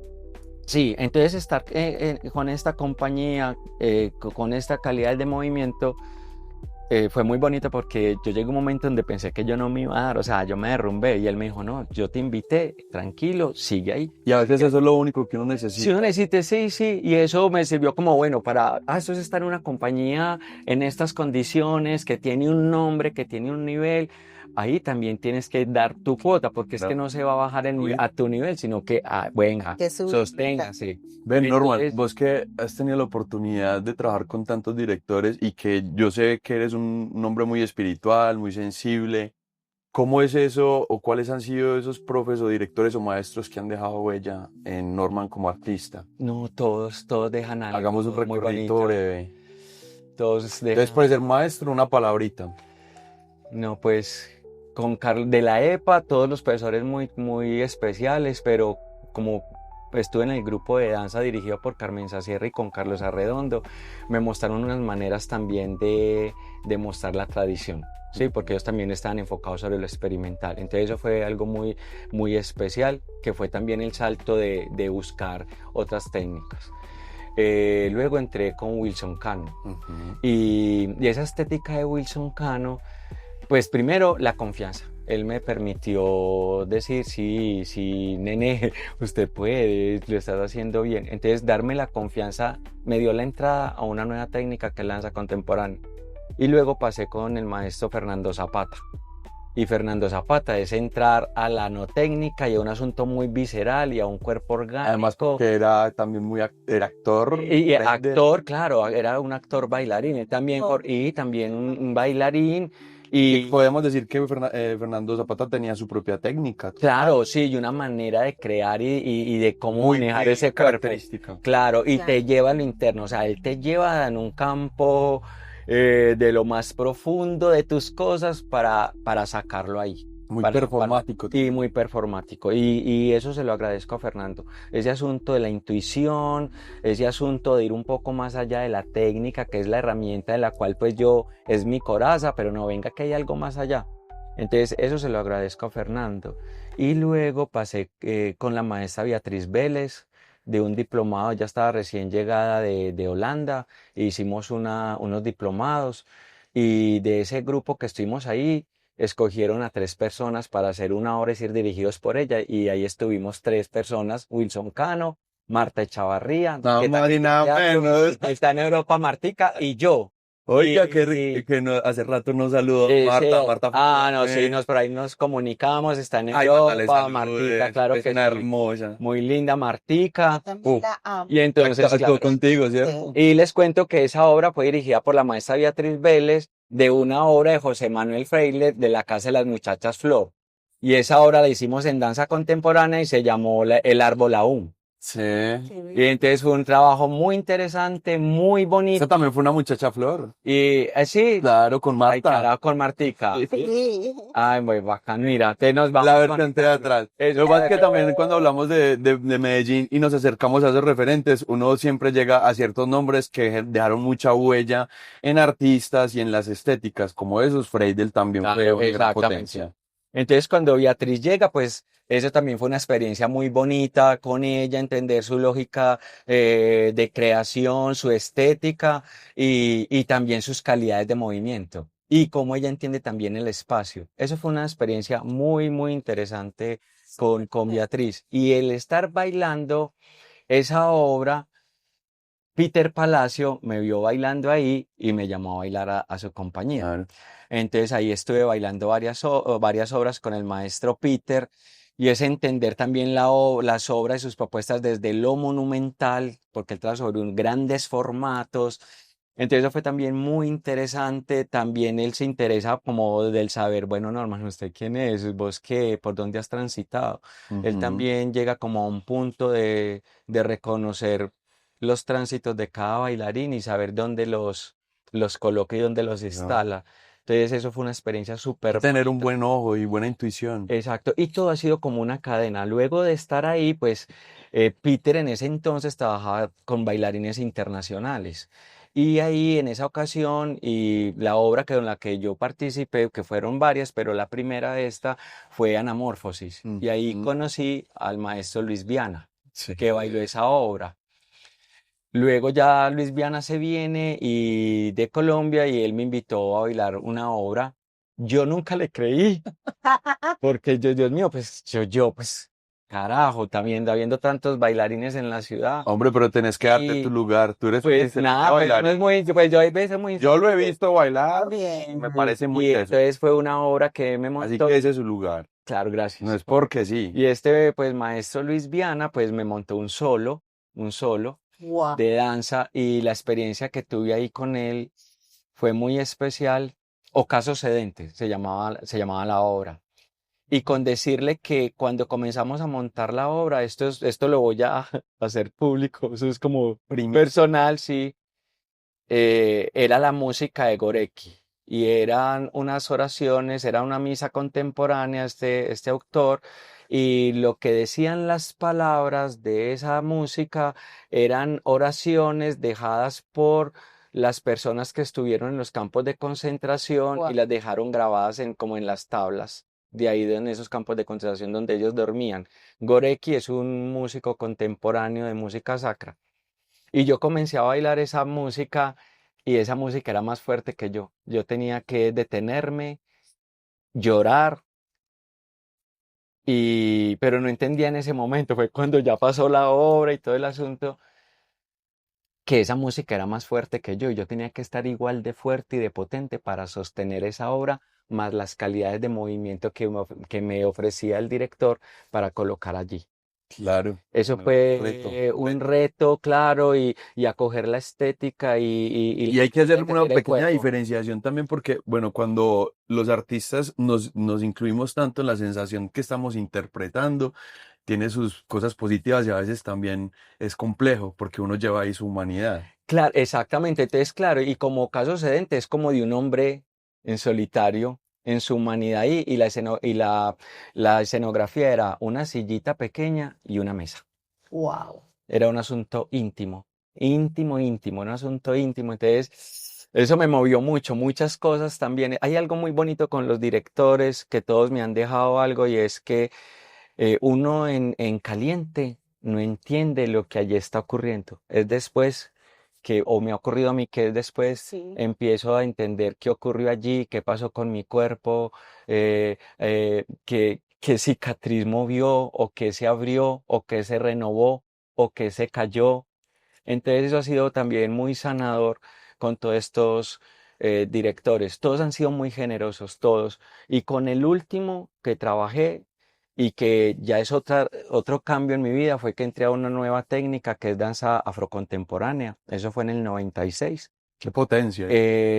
Speaker 2: Sí, entonces estar con esta compañía, con esta calidad de movimiento, fue muy bonito porque yo llegué a un momento donde pensé que yo no me iba a dar, o sea, yo me derrumbé y él me dijo, no, yo te invité, tranquilo, sigue ahí.
Speaker 1: Y a veces eso es lo único que uno necesita.
Speaker 2: Si uno necesita, sí, y eso me sirvió como, bueno, esto es estar en una compañía en estas condiciones, que tiene un nombre, que tiene un nivel, ahí también tienes que dar tu cuota, porque es que
Speaker 1: Claro.
Speaker 2: no se va a bajar a tu nivel, sino que, venga,
Speaker 3: Que suba.
Speaker 2: sosténgase.
Speaker 1: Ven, Norman,
Speaker 2: Entonces-
Speaker 1: vos que has tenido la oportunidad de trabajar con tantos directores y que yo sé que eres un hombre muy espiritual, muy sensible, ¿cómo es eso o cuáles han sido esos profes o directores o maestros que han dejado huella en Norman como artista?
Speaker 2: No, todos dejan algo
Speaker 1: Hagamos un
Speaker 2: muy
Speaker 1: recorrido
Speaker 2: bonito.
Speaker 1: breve.
Speaker 2: Todos dejan.
Speaker 1: Entonces, por ser maestro, una palabrita.
Speaker 2: No, pues con de la EPA, todos los profesores muy, muy especiales, pero como estuve en el grupo de danza dirigido por Carmen Sacierra y con Carlos Arredondo, me mostraron unas maneras también de mostrar la tradición. Sí, porque ellos también estaban enfocados sobre lo experimental. Entonces eso fue algo muy, muy especial, que fue también el salto de buscar otras técnicas. Luego entré con Wilson Cano. Y esa estética de Wilson Cano, pues primero la confianza. Él me permitió decir, sí, nene, usted puede, lo estás haciendo bien. Entonces darme la confianza me dio la entrada a una nueva técnica que es la danza contemporánea. Y luego pasé con el maestro Fernando Zapata. Y Fernando Zapata es entrar a la no técnica y a un asunto muy visceral y a un cuerpo orgánico.
Speaker 1: Además, porque era también era actor.
Speaker 2: Y
Speaker 1: render.
Speaker 2: actor, claro, era un actor bailarín, él también, y también un bailarín.
Speaker 1: Y podemos decir que Fernando Zapata tenía su propia técnica.
Speaker 2: Claro, sí, y una manera de crear y de cómo
Speaker 1: Muy
Speaker 2: manejar ese cuerpo.
Speaker 1: característica.
Speaker 2: Claro, y
Speaker 3: Claro.
Speaker 2: te lleva a lo interno, o sea, él te lleva en un campo de lo más profundo de tus cosas para sacarlo ahí.
Speaker 1: Muy performático.
Speaker 2: Y muy performático. Y eso se lo agradezco a Fernando. Ese asunto de la intuición, ese asunto de ir un poco más allá de la técnica, que es la herramienta de la cual pues es mi coraza, pero no, venga que hay algo más allá. Entonces eso se lo agradezco a Fernando. Y luego pasé con la maestra Beatriz Vélez. de un diplomado, ya estaba recién llegada de Holanda, e hicimos unos diplomados y de ese grupo que estuvimos ahí, escogieron a 3 personas para hacer una obra y ser dirigidos por ella y ahí estuvimos 3 personas, Wilson Cano, Marta Echavarría,
Speaker 1: Nada
Speaker 2: que
Speaker 1: más y
Speaker 2: también
Speaker 1: nada menos.
Speaker 2: está en Europa, Martica, y yo.
Speaker 1: Oiga,
Speaker 2: Y
Speaker 1: que no, hace rato no saludó Marta.
Speaker 2: ese,
Speaker 1: Marta fue
Speaker 2: no, sí,
Speaker 1: pues,
Speaker 2: por ahí nos comunicamos, está en
Speaker 1: ay, mándale
Speaker 2: Europa, Martica,
Speaker 1: saludos,
Speaker 2: claro
Speaker 1: es
Speaker 2: que
Speaker 1: una
Speaker 2: sí,
Speaker 1: hermosa.
Speaker 2: muy linda
Speaker 3: Yo
Speaker 2: Martica.
Speaker 3: también
Speaker 1: Uf,
Speaker 3: la amo.
Speaker 2: Y entonces,
Speaker 1: actuó
Speaker 2: claro,
Speaker 1: contigo,
Speaker 3: Sí.
Speaker 1: ¿cierto?
Speaker 2: y les cuento que esa obra fue dirigida por la maestra Beatriz Vélez de una obra de José Manuel Freire de la Casa de las Muchachas Flor. Y esa obra la hicimos en danza contemporánea y se llamó El Árbol Aún.
Speaker 1: Sí.
Speaker 2: Y entonces fue un trabajo muy interesante, muy
Speaker 1: Esa
Speaker 2: bonito.
Speaker 1: también fue una muchacha flor.
Speaker 2: Y sí,
Speaker 1: Claro, con
Speaker 2: ay,
Speaker 1: Marta.
Speaker 2: carajo, con Martica.
Speaker 3: Sí.
Speaker 2: Ay, muy bacán. Mira, te nos vamos
Speaker 1: La
Speaker 2: con
Speaker 1: vertiente de atrás.
Speaker 2: eso.
Speaker 1: Lo que pasa es que también cuando hablamos de Medellín y nos acercamos a esos referentes, uno siempre llega a ciertos nombres que dejaron mucha huella en artistas y en las estéticas, como esos, Freidel también fue
Speaker 2: Claro,
Speaker 1: una gran
Speaker 2: exactamente.
Speaker 1: potencia.
Speaker 2: Entonces, cuando Beatriz llega, pues eso también fue una experiencia muy bonita con ella, entender su lógica de creación, su estética y también sus calidades de movimiento y cómo ella entiende también el espacio. Eso fue una experiencia muy, muy interesante con Beatriz. Y el estar bailando esa obra, Peter Palacio me vio bailando ahí y me llamó a bailar a su compañía.
Speaker 1: Claro.
Speaker 2: Entonces ahí estuve bailando varias obras con el maestro Peter y es entender también las obras y sus propuestas desde lo monumental, porque él trabaja sobre grandes formatos. Entonces eso fue también muy interesante. También él se interesa como del saber, bueno, Norman, ¿usted quién es? ¿Vos qué? ¿Por dónde has transitado? Él
Speaker 1: Ujú.
Speaker 2: también llega como a un punto de reconocer los tránsitos de cada bailarín y saber dónde los coloca y dónde los
Speaker 1: No.
Speaker 2: instala. Entonces eso fue una experiencia súper
Speaker 1: Tener un
Speaker 2: bonita.
Speaker 1: buen ojo y buena intuición.
Speaker 2: Exacto, y todo ha sido como una cadena. Luego de estar ahí, pues Peter en ese entonces trabajaba con bailarines internacionales. Y ahí en esa ocasión, y la obra en la que yo participé, que fueron varias, pero la primera de esta fue Anamorfosis. Y ahí
Speaker 1: Ujú.
Speaker 2: conocí al maestro Luis Viana,
Speaker 1: Sí.
Speaker 2: que bailó esa obra. Luego ya Luis Viana se viene y de Colombia y él me invitó a bailar una obra. Yo nunca le creí, porque yo, Dios mío, pues pues, carajo, también habiendo tantos bailarines en la ciudad.
Speaker 1: Hombre, pero tenés que darte tu
Speaker 2: Y
Speaker 1: lugar. Tú eres un
Speaker 2: pues
Speaker 1: excelente
Speaker 2: nada, pues no es
Speaker 1: bailarín.
Speaker 2: muy, pues yo hay veces muy
Speaker 1: Yo lo he
Speaker 2: inseguro.
Speaker 1: visto bailar y
Speaker 3: Bien.
Speaker 1: me parece muy
Speaker 2: Y
Speaker 1: teso.
Speaker 2: entonces fue una obra que me
Speaker 1: Así
Speaker 2: montó.
Speaker 1: que ese es su lugar.
Speaker 2: Claro,
Speaker 1: No
Speaker 2: gracias.
Speaker 1: es porque sí.
Speaker 2: Y pues maestro Luis Viana, pues me montó un solo
Speaker 3: Wow.
Speaker 2: de danza y la experiencia que tuve ahí con él fue muy especial. Ocaso Sedente se llamaba la obra. Y con decirle que cuando comenzamos a montar la obra, esto lo voy a hacer público, eso es como personal, sí, era la música de Gorecki. Y eran unas oraciones, era una misa contemporánea, este autor, y lo que decían las palabras de esa música eran oraciones dejadas por las personas que estuvieron en los campos de concentración y
Speaker 3: Wow.
Speaker 2: las dejaron grabadas como en las tablas. De ahí en esos campos de concentración donde ellos dormían. Gorecki es un músico contemporáneo de música sacra. Y yo comencé a bailar esa música y esa música era más fuerte que yo. Yo tenía que detenerme, llorar, pero no entendía en ese momento. Fue cuando ya pasó la obra y todo el asunto, que esa música era más fuerte que yo. Y yo tenía que estar igual de fuerte y de potente para sostener esa obra, más las calidades de movimiento que me ofrecía el director para colocar allí.
Speaker 1: Claro.
Speaker 2: Eso
Speaker 1: No, reto.
Speaker 2: fue un reto, claro, y acoger la estética
Speaker 1: Y hay que hacer una
Speaker 2: entender el
Speaker 1: pequeña
Speaker 2: cuerpo.
Speaker 1: diferenciación también porque, bueno, cuando los artistas nos incluimos tanto en la sensación que estamos interpretando, tiene sus cosas positivas y a veces también es complejo porque uno lleva ahí su humanidad.
Speaker 2: Claro, exactamente. Entonces, claro, y como caso sedente es como de un hombre en solitario, en su humanidad, y la escenografía era una sillita pequeña y una mesa.
Speaker 3: Wow.
Speaker 2: Era un asunto íntimo, íntimo, íntimo, un asunto íntimo. Entonces, eso me movió mucho, muchas cosas también. Hay algo muy bonito con los directores que todos me han dejado algo y es que uno en caliente no entiende lo que allí está ocurriendo. Es después que, o me ha ocurrido a mí que es después,
Speaker 3: Sí.
Speaker 2: empiezo a entender qué ocurrió allí, qué pasó con mi cuerpo, qué cicatriz movió, o qué se abrió, o qué se renovó, o qué se cayó. Entonces eso ha sido también muy sanador con todos estos directores. Todos han sido muy generosos, todos. Y con el último que trabajé y que ya es otro cambio en mi vida, fue que entré a una nueva técnica que es danza afrocontemporánea. Eso fue en el 96.
Speaker 1: Qué potencia.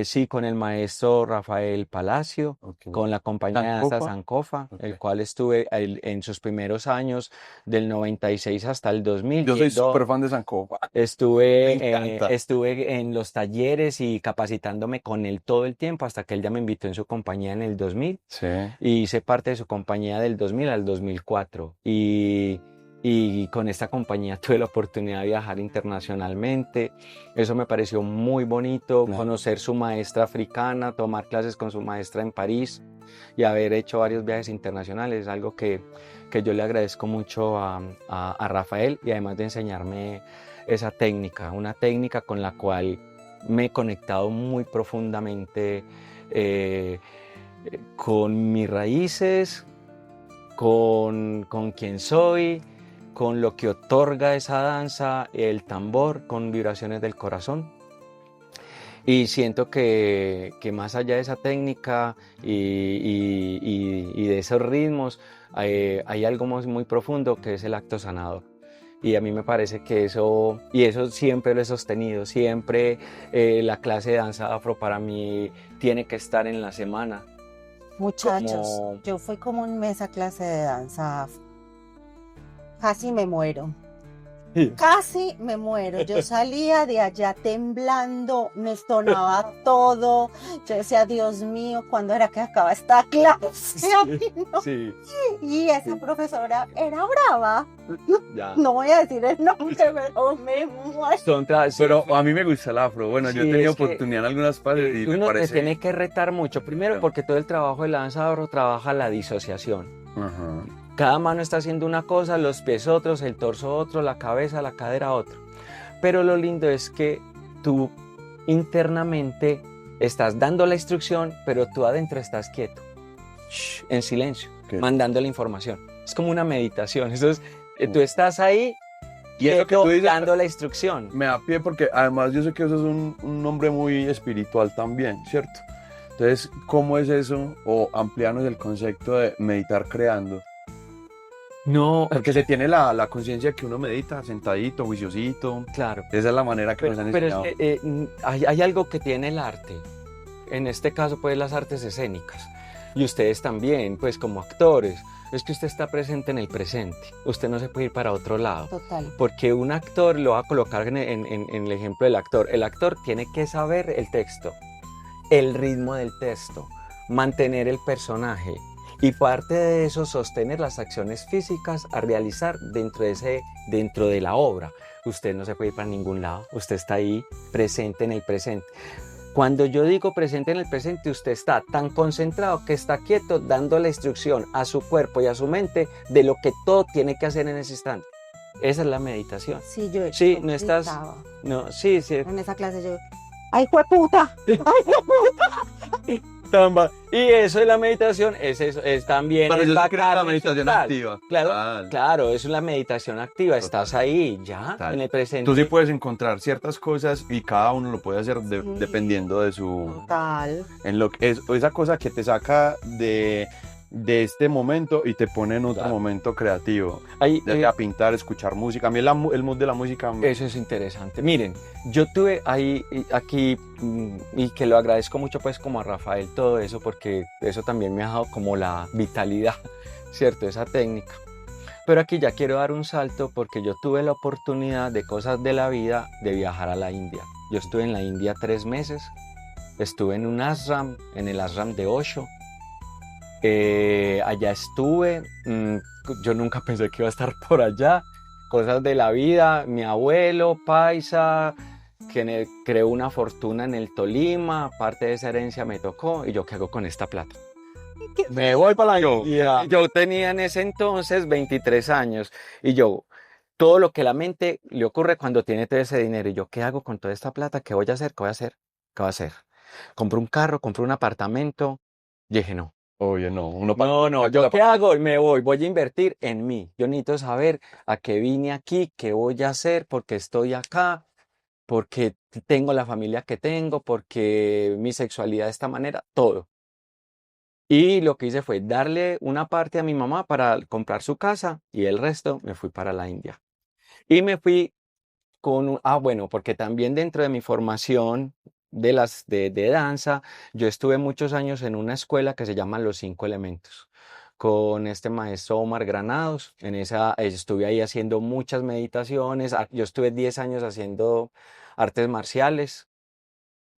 Speaker 2: Sí, con el maestro Rafael Palacio,
Speaker 1: Ok.
Speaker 2: con la compañía de danza
Speaker 1: Sankofa.
Speaker 2: Sankofa,
Speaker 1: Ok.
Speaker 2: el cual estuve en sus primeros años, del 96 hasta el 2000,
Speaker 1: Yo soy
Speaker 2: yendo.
Speaker 1: súper fan de Sankofa. Me
Speaker 2: Estuve,
Speaker 1: encanta.
Speaker 2: estuve en los talleres y capacitándome con él todo el tiempo hasta que él ya me invitó en su compañía en el 2000
Speaker 1: Sí.
Speaker 2: y hice parte de su compañía del 2000 al 2004. Y con esta compañía tuve la oportunidad de viajar internacionalmente. Eso me pareció muy bonito,
Speaker 1: Claro.
Speaker 2: conocer su maestra africana, tomar clases con su maestra en París y haber hecho varios viajes internacionales. Algo que yo le agradezco mucho a Rafael, y además de enseñarme esa técnica, una técnica con la cual me he conectado muy profundamente con mis raíces, con quien soy, con lo que otorga esa danza, el tambor, con vibraciones del corazón. Y siento que más allá de esa técnica y de esos ritmos, hay algo muy profundo que es el acto sanador. Y a mí me parece que eso siempre lo he sostenido, siempre la clase de danza afro para mí tiene que estar en la semana.
Speaker 3: Muchachos,
Speaker 2: Como-
Speaker 3: yo fui como un mes a clase de danza afro. Casi me muero. Casi me muero. Yo salía de allá temblando, me estonaba todo. Yo decía, Dios mío, ¿cuándo era que acaba esta clase? Ay, no.
Speaker 2: Sí,
Speaker 3: Y esa profesora era brava.
Speaker 2: ya.
Speaker 3: No voy a decir el nombre, pero me muero.
Speaker 1: Pero a mí me gusta el afro. Bueno, yo he
Speaker 2: Sí,
Speaker 1: tenido
Speaker 2: es que
Speaker 1: oportunidad en algunas partes y me
Speaker 2: uno te
Speaker 1: parece.
Speaker 2: tiene que retar mucho. Primero,
Speaker 1: Claro.
Speaker 2: porque todo el trabajo de la danza afro trabaja la disociación.
Speaker 1: Ajá.
Speaker 2: Cada mano está haciendo una cosa, los pies otros, el torso otro, la cabeza, la cadera otro. Pero lo lindo es que tú internamente estás dando la instrucción, pero tú adentro estás quieto, en silencio,
Speaker 1: Ok.
Speaker 2: mandando la información. Es como una meditación. Tú estás ahí
Speaker 1: Y eso que
Speaker 2: quieto,
Speaker 1: tú dices
Speaker 2: dando la instrucción.
Speaker 1: me da pie porque además yo sé que eso es un nombre muy espiritual también, ¿cierto? Entonces, ¿cómo es eso? O ampliarnos el concepto de meditar creando.
Speaker 2: No,
Speaker 1: Porque se tiene la conciencia que uno medita sentadito, juiciosito.
Speaker 2: claro.
Speaker 1: Esa es la manera que nos han
Speaker 2: Pero es
Speaker 1: enseñado.
Speaker 2: que, hay algo que tiene el arte, en este caso pues las artes escénicas, y ustedes también, pues como actores, es que usted está presente en el presente, usted no se puede ir para otro lado,
Speaker 3: Total.
Speaker 2: porque un actor, lo va a colocar en el ejemplo del actor, el actor tiene que saber el texto, el ritmo del texto, mantener el personaje, y parte de eso sostener las acciones físicas a realizar dentro de la obra. Usted no se puede ir para ningún lado, usted está ahí presente en el presente. Cuando yo digo presente en el presente, usted está tan concentrado que está quieto, dando la instrucción a su cuerpo y a su mente de lo que todo tiene que hacer en ese instante. Esa es la meditación.
Speaker 3: Sí, yo
Speaker 2: Sí,
Speaker 3: yo
Speaker 2: no estás-
Speaker 3: gritaba.
Speaker 2: No, sí, sí.
Speaker 3: En esa clase yo, ¡ay, jueputa! ¡Ay, jueputa!
Speaker 2: Tamba. Y eso es la meditación, es también
Speaker 1: Pero
Speaker 2: es
Speaker 1: yo
Speaker 2: la
Speaker 1: sé que era la
Speaker 2: carne
Speaker 1: meditación
Speaker 2: total.
Speaker 1: activa.
Speaker 2: Claro,
Speaker 1: Ah,
Speaker 2: claro, eso es la meditación activa. Estás ahí ya,
Speaker 1: Total.
Speaker 2: en el presente.
Speaker 1: Tú sí puedes encontrar ciertas cosas y cada uno lo puede hacer
Speaker 3: Sí.
Speaker 1: dependiendo de su...
Speaker 3: Total.
Speaker 1: En lo que es esa cosa que te saca de este momento y te pone en otro
Speaker 2: Claro.
Speaker 1: momento creativo.
Speaker 2: Ahí,
Speaker 1: Ya sea pintar, escuchar música. A mí el mood de la música...
Speaker 2: eso es interesante. Miren, yo tuve ahí, aquí, y que lo agradezco mucho pues como a Rafael todo eso, porque eso también me ha dado como la vitalidad, ¿cierto? Esa técnica. Pero aquí ya quiero dar un salto porque yo tuve la oportunidad de cosas de la vida de viajar a la India. Yo estuve en la India 3 meses, estuve en un ashram, en el ashram de Osho. Allá estuve, yo nunca pensé que iba a estar por allá. Cosas de la vida, mi abuelo paisa, que creó una fortuna en el Tolima, parte de esa herencia me tocó, y yo qué hago con esta plata.
Speaker 1: Me voy para la India.
Speaker 2: Yo tenía en ese entonces 23 años, y yo, todo lo que la mente le ocurre cuando tiene todo ese dinero. Y yo, ¿qué hago con toda esta plata? ¿Qué voy a hacer? ¿Qué voy a hacer? ¿Qué voy a hacer? ¿Compro un carro? ¿Compro un apartamento? Y dije, no.
Speaker 1: Obvio, no. Uno
Speaker 2: No, ¿yo qué hago? Me voy a invertir en mí. Yo necesito saber a qué vine aquí, qué voy a hacer, porque estoy acá, porque tengo la familia que tengo, porque mi sexualidad de esta manera, todo. Y lo que hice fue darle una parte a mi mamá para comprar su casa y el resto me fui para la India. Y me fui bueno, porque también dentro de mi formación de danza, yo estuve muchos años en una escuela que se llama Los Cinco Elementos, con este maestro Omar Granados. Estuve ahí haciendo muchas meditaciones. Yo estuve 10 años haciendo artes marciales,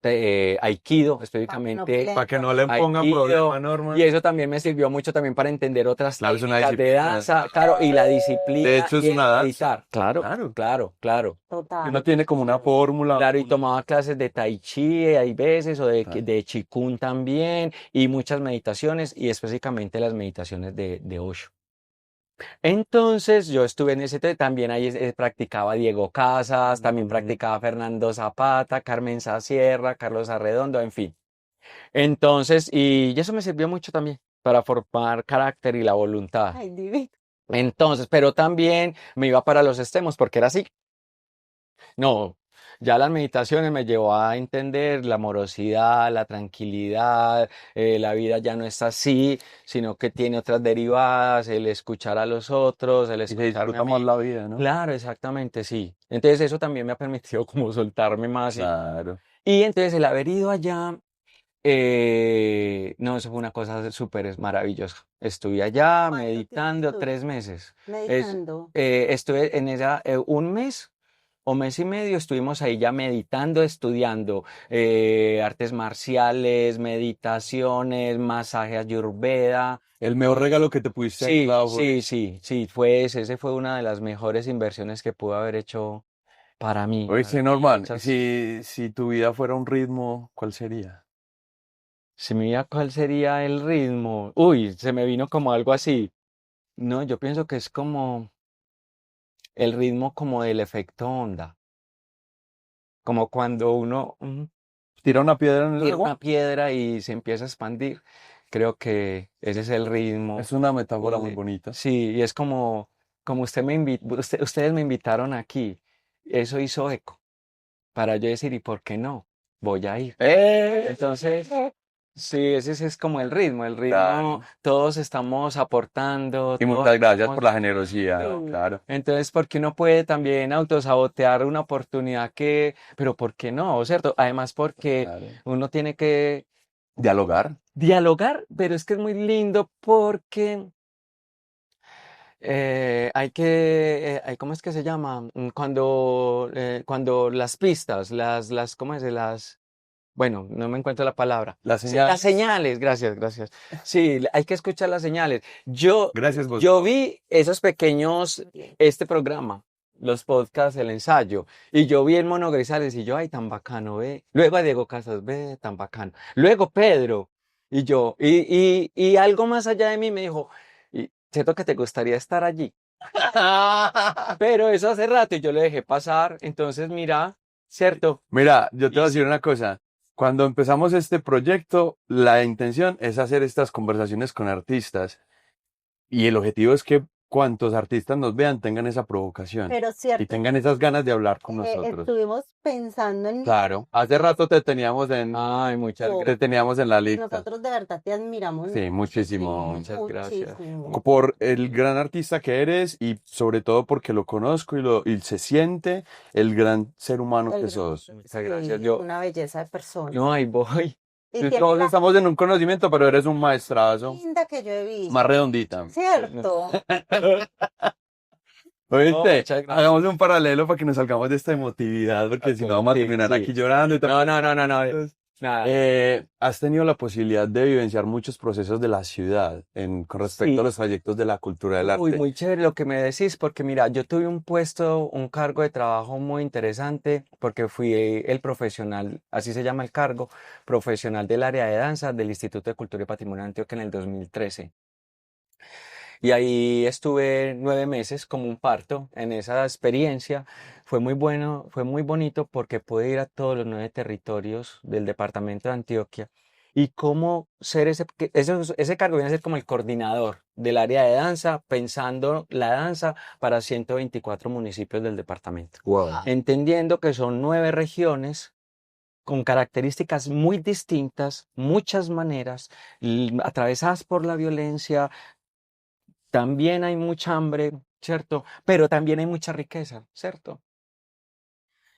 Speaker 2: Aikido,
Speaker 3: No
Speaker 2: específicamente
Speaker 1: Para que no le pongan
Speaker 2: Aikido.
Speaker 1: problema, Norman.
Speaker 2: Y eso también me sirvió mucho también para entender otras
Speaker 1: Claro, es una
Speaker 2: técnicas de
Speaker 1: disciplina.
Speaker 2: danza, claro, y la
Speaker 1: De
Speaker 2: disciplina
Speaker 1: hecho, es
Speaker 2: y
Speaker 1: una danza.
Speaker 2: meditar. Claro,
Speaker 1: Claro.
Speaker 2: claro.
Speaker 3: Total.
Speaker 1: Uno tiene como una fórmula.
Speaker 2: Claro, y tomaba clases de Tai Chi, hay veces, o
Speaker 1: Claro.
Speaker 2: de Qigong también, y muchas meditaciones, y específicamente las meditaciones de Osho. Entonces, yo estuve en también ahí practicaba Diego Casas, también practicaba Fernando Zapata, Carmen Sasierra, Carlos Arredondo, en fin. Entonces, y eso me sirvió mucho también para formar carácter y la voluntad.
Speaker 3: Ay, divino.
Speaker 2: Entonces, pero también me iba para los extremos porque era así. No, ya las meditaciones me llevó a entender la amorosidad, la tranquilidad, la vida ya no es así, sino que tiene otras derivadas, el escuchar a los otros, el
Speaker 1: Y se
Speaker 2: escucharme a
Speaker 1: disfruta más
Speaker 2: mí.
Speaker 1: la vida, ¿no?
Speaker 2: Claro, exactamente, sí. Entonces eso también me ha permitido como soltarme más.
Speaker 1: Claro.
Speaker 2: Y entonces el haber ido allá, no, eso fue una cosa súper maravillosa. Estuve allá
Speaker 3: ¿Cuánto tiempo
Speaker 2: meditando
Speaker 3: estuviste
Speaker 2: 3 meses.
Speaker 3: meditando?
Speaker 2: Estuve en esa un mes o mes y medio, estuvimos ahí ya meditando, estudiando artes marciales, meditaciones, masaje ayurveda.
Speaker 1: El mejor regalo que te pudiste haber
Speaker 2: Sí,
Speaker 1: dado fue.
Speaker 2: sí, ese fue una de las mejores inversiones que pude haber hecho para mí.
Speaker 1: Oye, sí, Norman,
Speaker 2: Muchas-
Speaker 1: si tu vida fuera un ritmo, ¿cuál sería?
Speaker 2: Si me diga cuál sería el ritmo, uy, se me vino como algo así. No, yo pienso que es como el ritmo como del efecto onda, como cuando uno
Speaker 1: ¿Tira una piedra en el
Speaker 2: tira
Speaker 1: agua?
Speaker 2: una piedra y se empieza a expandir. Creo que ese es el ritmo.
Speaker 1: Es una metáfora muy
Speaker 2: Eh,
Speaker 1: bonita.
Speaker 2: sí, y es como ustedes me invitaron aquí. Eso hizo eco para yo decir, ¿y por qué no? Voy a ir. Entonces, sí, ese es como el ritmo. El ritmo,
Speaker 1: Claro.
Speaker 2: todos estamos aportando,
Speaker 1: Y
Speaker 2: todos
Speaker 1: muchas gracias por
Speaker 2: estamos.
Speaker 1: la generosidad,
Speaker 3: Sí.
Speaker 1: claro.
Speaker 2: Entonces, porque uno puede también autosabotear una oportunidad pero ¿por qué no? ¿Cierto? Además, porque
Speaker 1: Claro.
Speaker 2: uno tiene que
Speaker 1: Dialogar.
Speaker 2: dialogar, pero es que es muy lindo porque ¿cómo es que se llama? Cuando las pistas, ¿cómo es? Bueno, no me encuentro la palabra.
Speaker 1: Las
Speaker 2: Sí, las
Speaker 1: señales.
Speaker 2: señales, gracias. Sí, hay que escuchar las señales. Yo,
Speaker 1: Gracias, vos.
Speaker 2: yo vi esos pequeños, este programa, los podcasts, el ensayo, y yo vi el Mono Grisales y yo, ay, tan bacano, ve. Luego a Diego Casas, ve, tan bacano. Luego Pedro, y yo, y algo más allá de mí me dijo, siento que te gustaría estar allí. Pero eso hace rato y yo le dejé pasar, entonces mira, ¿cierto?
Speaker 1: Mira, yo te voy a
Speaker 2: Y
Speaker 1: decir una cosa. Cuando empezamos este proyecto, la intención es hacer estas conversaciones con artistas y el objetivo es que cuantos artistas nos vean tengan esa provocación
Speaker 3: Pero
Speaker 1: y
Speaker 3: cierto,
Speaker 1: tengan esas ganas de hablar con nosotros.
Speaker 3: estuvimos pensando en
Speaker 1: Claro, hace rato te teníamos
Speaker 2: Ay, muchas
Speaker 3: Oh,
Speaker 1: te
Speaker 2: gracias.
Speaker 1: teníamos en la lista.
Speaker 3: nosotros de verdad te admiramos
Speaker 1: Sí, muchísimo.
Speaker 2: Muchas gracias.
Speaker 3: muchísimo.
Speaker 1: Por el gran artista que eres y sobre todo porque lo conozco y se siente el gran ser humano que
Speaker 3: El
Speaker 1: sos.
Speaker 2: Muchas gracias.
Speaker 3: sí,
Speaker 2: Yo,
Speaker 3: una belleza de persona.
Speaker 2: no, ahí voy.
Speaker 3: Y tiene
Speaker 1: Todos
Speaker 3: la
Speaker 1: estamos en un conocimiento, pero eres un
Speaker 3: más
Speaker 1: maestrazo.
Speaker 3: linda que yo he visto.
Speaker 1: Más redondita.
Speaker 3: ¿Cierto?
Speaker 2: No,
Speaker 1: ¿Oíste?
Speaker 2: muchas gracias.
Speaker 1: Hagamos un paralelo para que nos salgamos de esta emotividad, porque si
Speaker 2: Ok,
Speaker 1: no vamos a
Speaker 2: sí,
Speaker 1: terminar
Speaker 2: sí.
Speaker 1: aquí llorando y
Speaker 2: No,
Speaker 1: también.
Speaker 2: nada.
Speaker 1: Has tenido la posibilidad de vivenciar muchos procesos de la ciudad con respecto a
Speaker 2: Sí.
Speaker 1: los trayectos de la cultura del
Speaker 2: Uy,
Speaker 1: arte.
Speaker 2: muy chévere lo que me decís, porque mira, yo tuve un cargo de trabajo muy interesante, porque fui el profesional, así se llama el cargo, profesional del área de danza del Instituto de Cultura y Patrimonio de Antioquia en el 2013. Y ahí estuve 9 meses como un parto en esa experiencia. Fue muy bueno, fue muy bonito porque pude ir a todos los 9 territorios del departamento de Antioquia y cómo ser ese cargo viene a ser como el coordinador del área de danza, pensando la danza para 124 municipios del departamento,
Speaker 1: Wow.
Speaker 2: entendiendo que son 9 regiones con características muy distintas, muchas maneras, atravesadas por la violencia. También hay mucha hambre, ¿cierto? Pero también hay mucha riqueza, ¿cierto?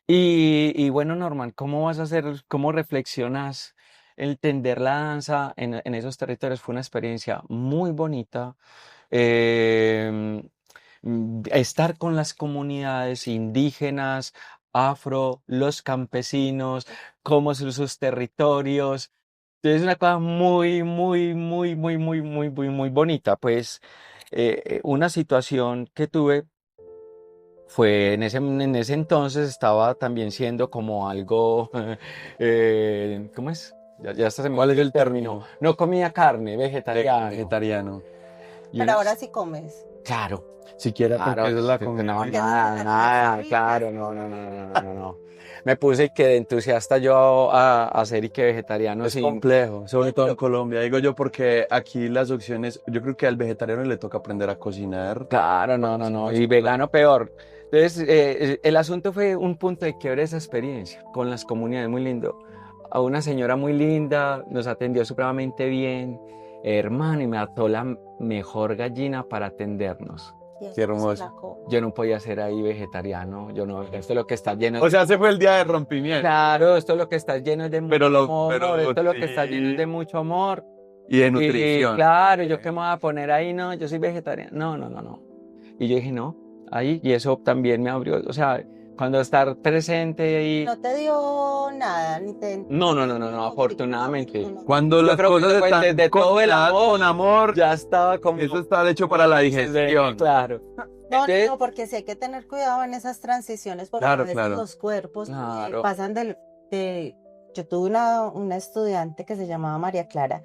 Speaker 2: Y bueno, Norman, ¿cómo vas a hacer, cómo reflexionas el tender la danza en esos territorios? Fue una experiencia muy bonita. em, Estar con las comunidades indígenas, afro, los campesinos, cómo son sus territorios. Es una cosa muy, muy, muy, muy, muy, muy, muy, muy bonita. Pues una situación que tuve fue en ese entonces estaba también siendo como algo, ¿cómo es? Ya hasta se me
Speaker 1: ¿Cuál es
Speaker 2: olvidó
Speaker 1: el
Speaker 2: el término.
Speaker 1: término?
Speaker 2: No comía carne, vegetariano.
Speaker 1: Vegetariano.
Speaker 2: Y
Speaker 3: Pero ahora
Speaker 2: unas,
Speaker 3: sí comes.
Speaker 2: claro,
Speaker 1: Siquiera con
Speaker 2: claro,
Speaker 1: queso es la comida.
Speaker 2: no,
Speaker 3: Porque eso es de
Speaker 2: nada,
Speaker 3: las
Speaker 2: nada,
Speaker 3: cosas
Speaker 2: claro,
Speaker 3: ricas.
Speaker 2: no, no, no, no, no, no, no. Me puse que de entusiasta yo a ser y que vegetariano
Speaker 1: Es
Speaker 2: sin,
Speaker 1: complejo, sobre todo en
Speaker 2: pero
Speaker 1: Colombia. Digo yo porque aquí las opciones, yo creo que al vegetariano le toca aprender a cocinar.
Speaker 2: claro, no, no, no, y vegano peor. Entonces, el asunto fue un punto de quiebre de esa experiencia con las comunidades, muy lindo. A una señora muy linda, nos atendió supremamente bien, hermano, y me ató la mejor gallina para atendernos.
Speaker 3: Y
Speaker 1: Qué
Speaker 3: eso se la
Speaker 1: hermoso.
Speaker 3: come.
Speaker 2: Yo no podía ser ahí vegetariano, yo no, esto es lo que está lleno.
Speaker 1: O sea, ese fue el día de rompimiento.
Speaker 2: Claro, esto es lo que está lleno es de mucho amor,
Speaker 1: Pero
Speaker 2: esto es lo que está lleno es
Speaker 1: sí.
Speaker 2: de mucho amor.
Speaker 1: Y de
Speaker 2: Y
Speaker 1: nutrición.
Speaker 2: claro, yo qué me voy a poner ahí, no, yo soy vegetariano, no, no, no, no. Y yo dije, no, ahí, y eso también me abrió, o sea, cuando estar presente ahí,
Speaker 3: No te dio nada, ni te...
Speaker 2: no, no, no, no, no, afortunadamente.
Speaker 1: Cuando
Speaker 2: Yo
Speaker 1: las
Speaker 2: creo que
Speaker 1: cosas
Speaker 2: eso fue
Speaker 1: están
Speaker 2: desde todo el
Speaker 1: cocinadas
Speaker 2: amor,
Speaker 1: con amor,
Speaker 2: ya estaba como,
Speaker 1: eso está hecho para la digestión.
Speaker 2: claro.
Speaker 3: No,
Speaker 2: Entonces,
Speaker 3: no, porque sí hay que tener cuidado en esas transiciones, porque a
Speaker 1: Claro,
Speaker 3: veces
Speaker 1: claro.
Speaker 3: los cuerpos
Speaker 2: claro.
Speaker 3: pasan de... Yo tuve una estudiante que se llamaba María Clara,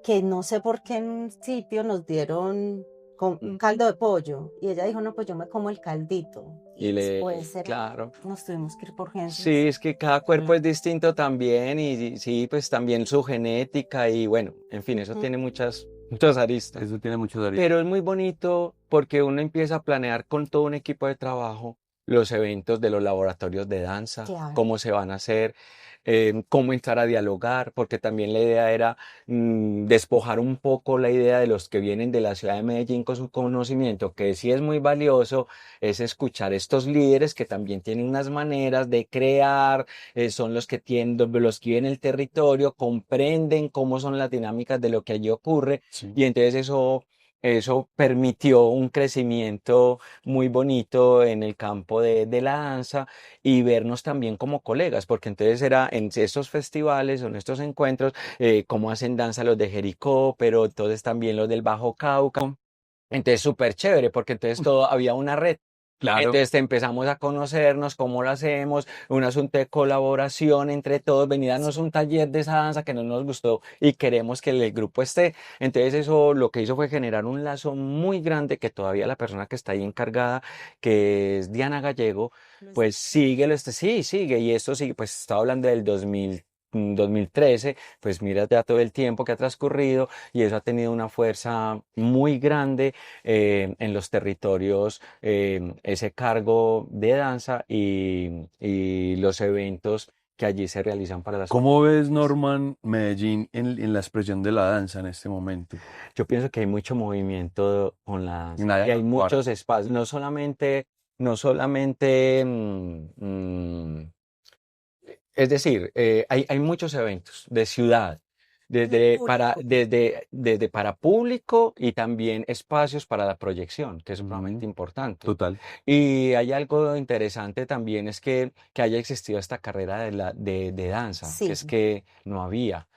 Speaker 3: que no sé por qué en un sitio nos dieron un caldo de pollo, y ella dijo, no, pues yo me como el caldito, y después
Speaker 2: Claro.
Speaker 3: nos tuvimos que ir por
Speaker 2: Sí,
Speaker 3: urgencias.
Speaker 2: es que cada cuerpo es distinto también y sí, pues también su genética y bueno, en fin, eso tiene muchas aristas.
Speaker 1: Eso tiene mucho de
Speaker 2: Pero es muy bonito porque uno empieza a planear con todo un equipo de trabajo los eventos de los laboratorios de danza,
Speaker 3: Claro.
Speaker 2: cómo se van a hacer, cómo entrar a dialogar, porque también la idea era despojar un poco la idea de los que vienen de la ciudad de Medellín con su conocimiento, que sí es muy valioso, es escuchar estos líderes que también tienen unas maneras de crear, son los que tienen, los que viven en el territorio, comprenden cómo son las dinámicas de lo que allí ocurre.
Speaker 1: Sí.
Speaker 2: Y entonces eso permitió un crecimiento muy bonito en el campo de la danza y vernos también como colegas, porque entonces era en estos festivales o en estos encuentros, cómo hacen danza los de Jericó, pero entonces también los del Bajo Cauca. Entonces súper chévere, porque entonces todo había una red.
Speaker 1: Claro.
Speaker 2: Entonces empezamos a conocernos, cómo lo hacemos, un asunto de colaboración entre todos, venir a darnos un taller de esa danza que no nos gustó y queremos que el grupo esté. Entonces eso lo que hizo fue generar un lazo muy grande que todavía la persona que está ahí encargada, que es Diana Gallego, pues sigue, sí, sigue, y esto sigue, pues estaba hablando del 2013, pues mira ya todo el tiempo que ha transcurrido y eso ha tenido una fuerza muy grande en los territorios, ese cargo de danza y los eventos que allí se realizan para las
Speaker 1: ¿Cómo ves,
Speaker 2: comunidades.
Speaker 1: Norman, Medellín en la expresión de la danza en este momento?
Speaker 2: Yo pienso que hay mucho movimiento con la danza
Speaker 1: Nadie
Speaker 2: y hay
Speaker 1: lo
Speaker 2: muchos
Speaker 1: para.
Speaker 2: espacios, no solamente, es decir, hay muchos eventos de ciudad, desde para público y también espacios para la proyección, que es sumamente importante.
Speaker 1: Total.
Speaker 2: Y hay algo interesante también, es que haya existido esta carrera de danza,
Speaker 3: Sí.
Speaker 2: que es que no había.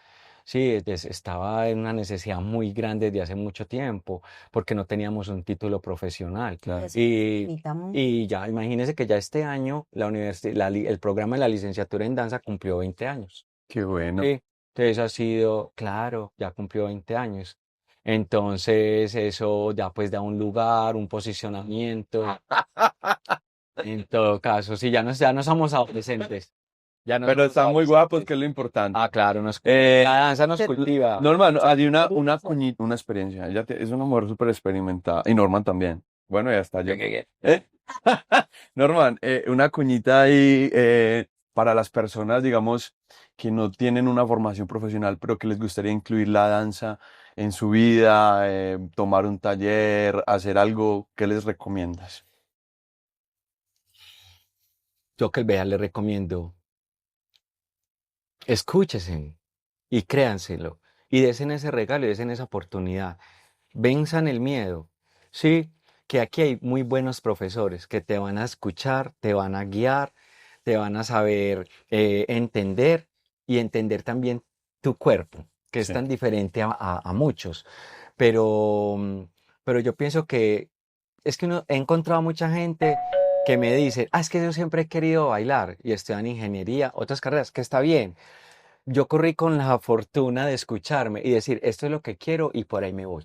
Speaker 2: Sí, estaba en una necesidad muy grande desde hace mucho tiempo, porque no teníamos un título profesional.
Speaker 1: Claro.
Speaker 3: Eso
Speaker 2: Y,
Speaker 3: necesita mucho.
Speaker 2: y ya, imagínense que ya este año el programa de la licenciatura en danza cumplió 20 años.
Speaker 1: Qué bueno.
Speaker 2: Sí, entonces ha sido, claro, ya cumplió 20 años. Entonces eso ya pues da un lugar, un posicionamiento. En todo caso, sí, ya no somos adolescentes. Ya no
Speaker 1: Pero
Speaker 2: somos
Speaker 1: están muy guapos, que
Speaker 2: adolescentes.
Speaker 1: es lo importante.
Speaker 2: Ah, claro, nos
Speaker 1: Eh,
Speaker 2: la danza nos cultiva.
Speaker 1: Norman, hay una cuñita, una experiencia. Es una mujer súper experimentada. Y Norman también. Bueno, ya está yo. ¿Eh? Norman, una cuñita ahí para las personas, digamos, que no tienen una formación profesional, pero que les gustaría incluir la danza en su vida, tomar un taller, hacer algo, ¿qué les recomiendas?
Speaker 2: Yo que vea le recomiendo, escúchesen y créanselo y desen ese regalo y desen esa oportunidad. Venzan el miedo. Sí, que aquí hay muy buenos profesores que te van a escuchar, te van a guiar, te van a saber entender y entender también tu cuerpo, que es
Speaker 1: Sí.
Speaker 2: tan diferente a muchos. Pero, pero yo pienso que es que he encontrado mucha gente que me dice, es que yo siempre he querido bailar y estudian ingeniería, otras carreras, que está bien. Yo corrí con la fortuna de escucharme y decir, esto es lo que quiero y por ahí me voy.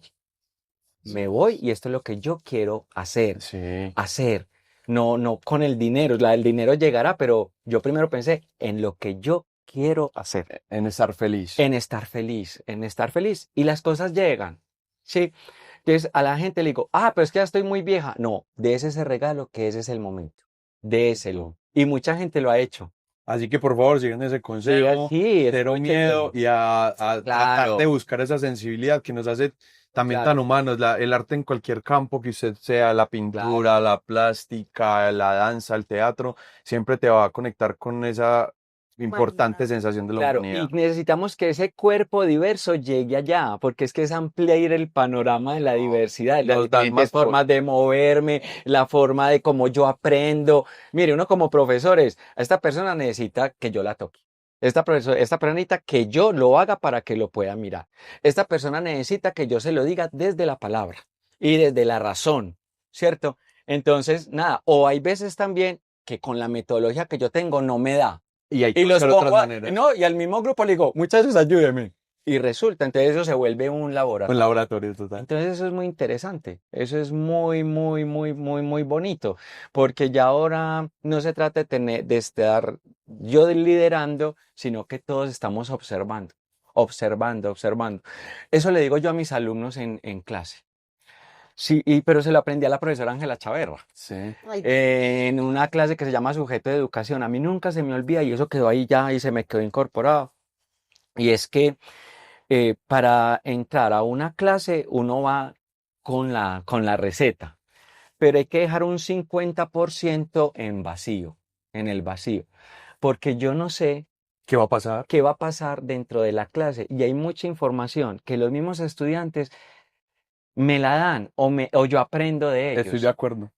Speaker 2: Me voy y esto es lo que yo quiero hacer,
Speaker 1: Sí.
Speaker 2: hacer. No, no con el dinero, el dinero llegará, pero yo primero pensé en lo que yo quiero hacer,
Speaker 1: En estar feliz.
Speaker 2: en estar feliz, en estar feliz. Y las cosas llegan, ¿sí? Entonces a la gente le digo, pero es que ya estoy muy vieja. No, dese ese regalo que ese es el momento. Déselo. Y mucha gente lo ha hecho.
Speaker 1: Así que por favor sigan ese consejo,
Speaker 2: Sí,
Speaker 1: cero miedo
Speaker 2: escúchenlo.
Speaker 1: y a tratar de
Speaker 2: Claro,
Speaker 1: buscar esa sensibilidad que nos hace también tan
Speaker 2: claro,
Speaker 1: humanos. El arte en cualquier campo que usted sea, la pintura,
Speaker 2: claro.
Speaker 1: la plástica, la danza, el teatro, siempre te va a conectar con esa importante
Speaker 3: Humanidad.
Speaker 1: sensación de la
Speaker 2: Claro, y
Speaker 1: humanidad.
Speaker 2: necesitamos que ese cuerpo diverso llegue allá, porque es que es ampliar el panorama de la diversidad, de las
Speaker 1: Nos dan
Speaker 2: diferentes
Speaker 1: más
Speaker 2: formas de moverme, la forma de cómo yo aprendo. Mire, uno como profesores, a esta persona necesita que yo la toque. Esta persona necesita que yo lo haga para que lo pueda mirar. Esta persona necesita que yo se lo diga desde la palabra y desde la razón, ¿cierto? Entonces, nada, o hay veces también que con la metodología que yo tengo no me da.
Speaker 1: Y hay
Speaker 2: Y
Speaker 1: que
Speaker 2: los
Speaker 1: buscar otras
Speaker 2: pongo,
Speaker 1: maneras.
Speaker 2: no, y al mismo grupo le digo, muchachos, ayúdenme. Y resulta, entonces eso se vuelve un
Speaker 1: Un
Speaker 2: laboratorio.
Speaker 1: laboratorio total.
Speaker 2: Entonces eso es muy interesante, eso es muy, muy, muy, muy, muy bonito, porque ya ahora no se trata de estar yo liderando, sino que todos estamos observando, observando, observando. Eso le digo yo a mis alumnos en clase. Sí, pero se lo aprendí a la profesora Ángela Chaverra
Speaker 1: Sí.
Speaker 3: Ay,
Speaker 2: en una clase que se llama Sujeto de Educación. A mí nunca se me olvida y eso quedó ahí ya y se me quedó incorporado. Y es que para entrar a una clase uno va con la receta, pero hay que dejar un 50% en vacío, en el vacío, porque yo no sé
Speaker 1: ¿Qué va a pasar?
Speaker 2: qué va a pasar dentro de la clase y hay mucha información que los mismos estudiantes me la dan o yo aprendo de
Speaker 1: Estoy de
Speaker 2: ellos.
Speaker 1: acuerdo.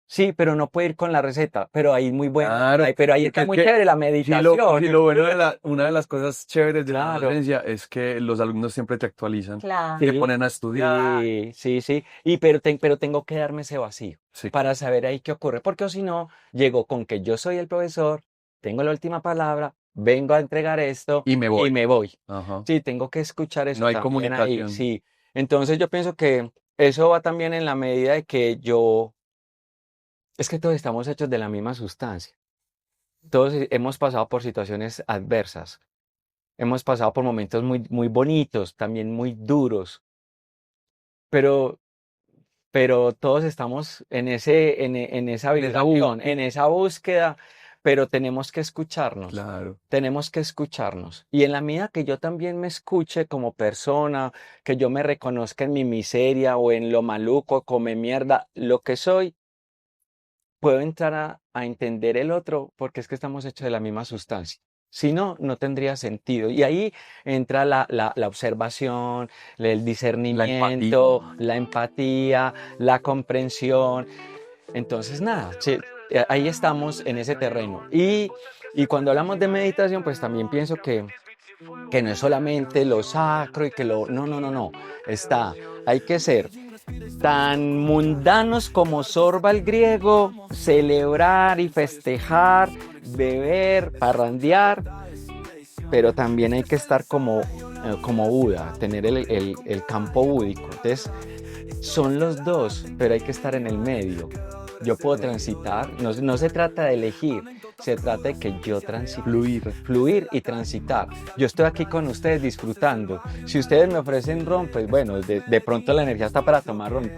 Speaker 2: Sí, pero no puede ir con la receta, pero ahí muy bueno,
Speaker 1: Claro,
Speaker 2: pero ahí
Speaker 1: porque
Speaker 2: está
Speaker 1: es
Speaker 2: muy
Speaker 1: que
Speaker 2: chévere la
Speaker 1: sí
Speaker 2: meditación.
Speaker 1: lo bueno de una de las cosas chéveres de la
Speaker 2: Claro,
Speaker 1: docencia es que los alumnos siempre te actualizan,
Speaker 3: claro.
Speaker 1: te
Speaker 2: sí,
Speaker 1: ponen a estudiar.
Speaker 2: sí, sí, sí, pero tengo que darme ese vacío
Speaker 1: Sí,
Speaker 2: para saber ahí qué ocurre, porque o si no, llego con que yo soy el profesor, tengo la última palabra, vengo a entregar esto
Speaker 1: y me
Speaker 2: y
Speaker 1: voy.
Speaker 2: me voy.
Speaker 1: Ajá.
Speaker 2: Sí, tengo que escuchar
Speaker 1: No
Speaker 2: eso
Speaker 1: hay
Speaker 2: también ahí,
Speaker 1: comunicación.
Speaker 2: sí. Entonces yo pienso que eso va también en la medida de que es que todos estamos hechos de la misma sustancia. Todos hemos pasado por situaciones adversas, hemos pasado por momentos muy, muy bonitos, también muy duros, pero, pero todos estamos en esa
Speaker 1: En esa
Speaker 2: vibración, en esa búsqueda, pero
Speaker 1: claro.
Speaker 2: tenemos que escucharnos. Y en la medida que yo también me escuche como persona, que yo me reconozca en mi miseria o en lo maluco, come mierda, lo que soy, puedo entrar a entender el otro porque es que estamos hechos de la misma sustancia. Si no, no tendría sentido. Y ahí entra la observación, el
Speaker 1: La empatía.
Speaker 2: discernimiento, la empatía, la comprensión. Entonces, nada, sí, ahí estamos en ese terreno. Y cuando hablamos de meditación, pues también pienso que no es solamente lo sacro y que lo... No, no, no, no. Hay que ser tan mundanos como Sorba el griego, celebrar y festejar, beber, parrandear, pero también hay que estar como como Buda, tener el campo búdico. Entonces, son los dos, pero hay que estar en el medio. Yo puedo transitar, no se trata de elegir, se trata de que yo transite, fluir y transitar. Yo estoy aquí con ustedes disfrutando. Si ustedes me ofrecen ron, pues bueno, de pronto la energía está para tomar ron,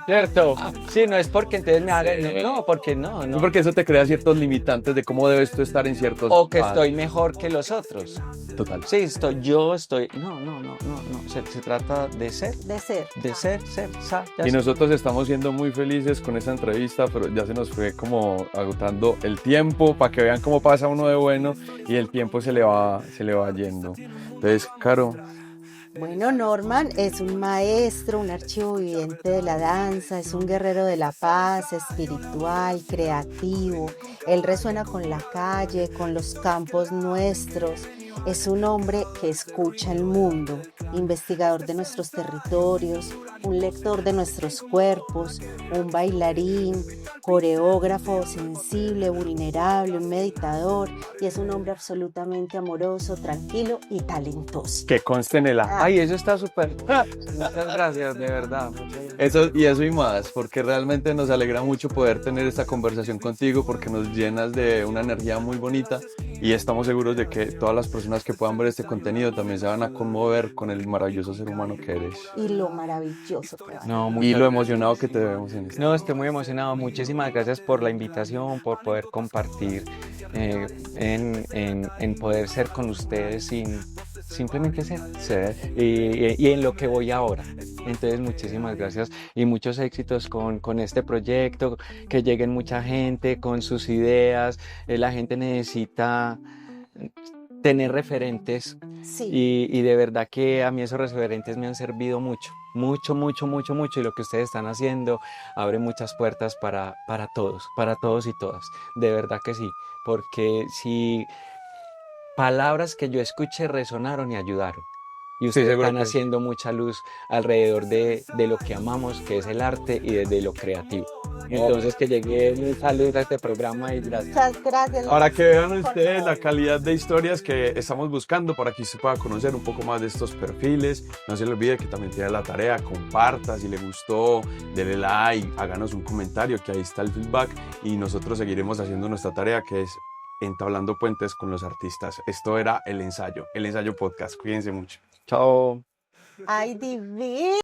Speaker 2: ¿cierto? Sí, no es porque entonces me hagan, no, porque no.
Speaker 1: No, porque eso te crea ciertos limitantes de cómo debes tú estar en ciertos
Speaker 2: O que
Speaker 1: espacios.
Speaker 2: estoy mejor que los otros.
Speaker 1: Total.
Speaker 2: Sí, no, se trata de ser, ya
Speaker 1: Y nosotros estamos siendo muy felices con esta entrevista, pero ya se nos fue como agotando el tiempo para que vean cómo pasa uno de bueno y el tiempo se le va yendo. Entonces, Caro,
Speaker 3: Bueno, Norman es un maestro, un archivo viviente de la danza, es un guerrero de la paz, espiritual, creativo. Él resuena con la calle, con los campos nuestros. Es un hombre que escucha el mundo, investigador de nuestros territorios, un lector de nuestros cuerpos, un bailarín, coreógrafo sensible, vulnerable, un meditador, y es un hombre absolutamente amoroso, tranquilo y talentoso.
Speaker 1: que conste en el acta.
Speaker 2: Ay, eso está súper. Muchas gracias, de verdad.
Speaker 1: Eso y más, porque realmente nos alegra mucho poder tener esta conversación contigo, porque nos llenas de una energía muy bonita y estamos seguros de que todas las personas que puedan ver este contenido también se van a conmover con el maravilloso ser humano que eres
Speaker 3: Y lo maravilloso que va.
Speaker 2: No,
Speaker 1: y
Speaker 2: muchas
Speaker 1: lo emocionado que te vemos en esto.
Speaker 2: No, estoy muy emocionado. Muchísimas gracias por la invitación, por poder compartir, en poder ser con ustedes sin simplemente ser. Y en lo que voy ahora. Entonces, muchísimas gracias y muchos éxitos con este proyecto, que lleguen mucha gente con sus ideas. La gente necesita tener referentes.
Speaker 3: Sí.
Speaker 2: Y de verdad que a mí esos referentes me han servido mucho, y lo que ustedes están haciendo abre muchas puertas para todos y todas, de verdad que sí, porque si palabras que yo escuché resonaron y ayudaron. Y ustedes
Speaker 1: seguro
Speaker 2: están
Speaker 1: que sí.
Speaker 2: haciendo mucha luz alrededor de lo que amamos, que es el arte y de lo creativo. Entonces, que llegue un saludo a este programa y gracias.
Speaker 3: Muchas gracias.
Speaker 1: Para que vean
Speaker 3: Por
Speaker 1: ustedes la
Speaker 3: favor.
Speaker 1: calidad de historias que estamos buscando para que usted pueda conocer un poco más de estos perfiles. No se le olvide que también tiene la tarea, comparta, si le gustó, dele like, háganos un comentario, que ahí está el feedback y nosotros seguiremos haciendo nuestra tarea, que es entablando puentes con los artistas. Esto era El Ensayo Podcast. Cuídense mucho.
Speaker 2: Chao.
Speaker 3: Ay, divino.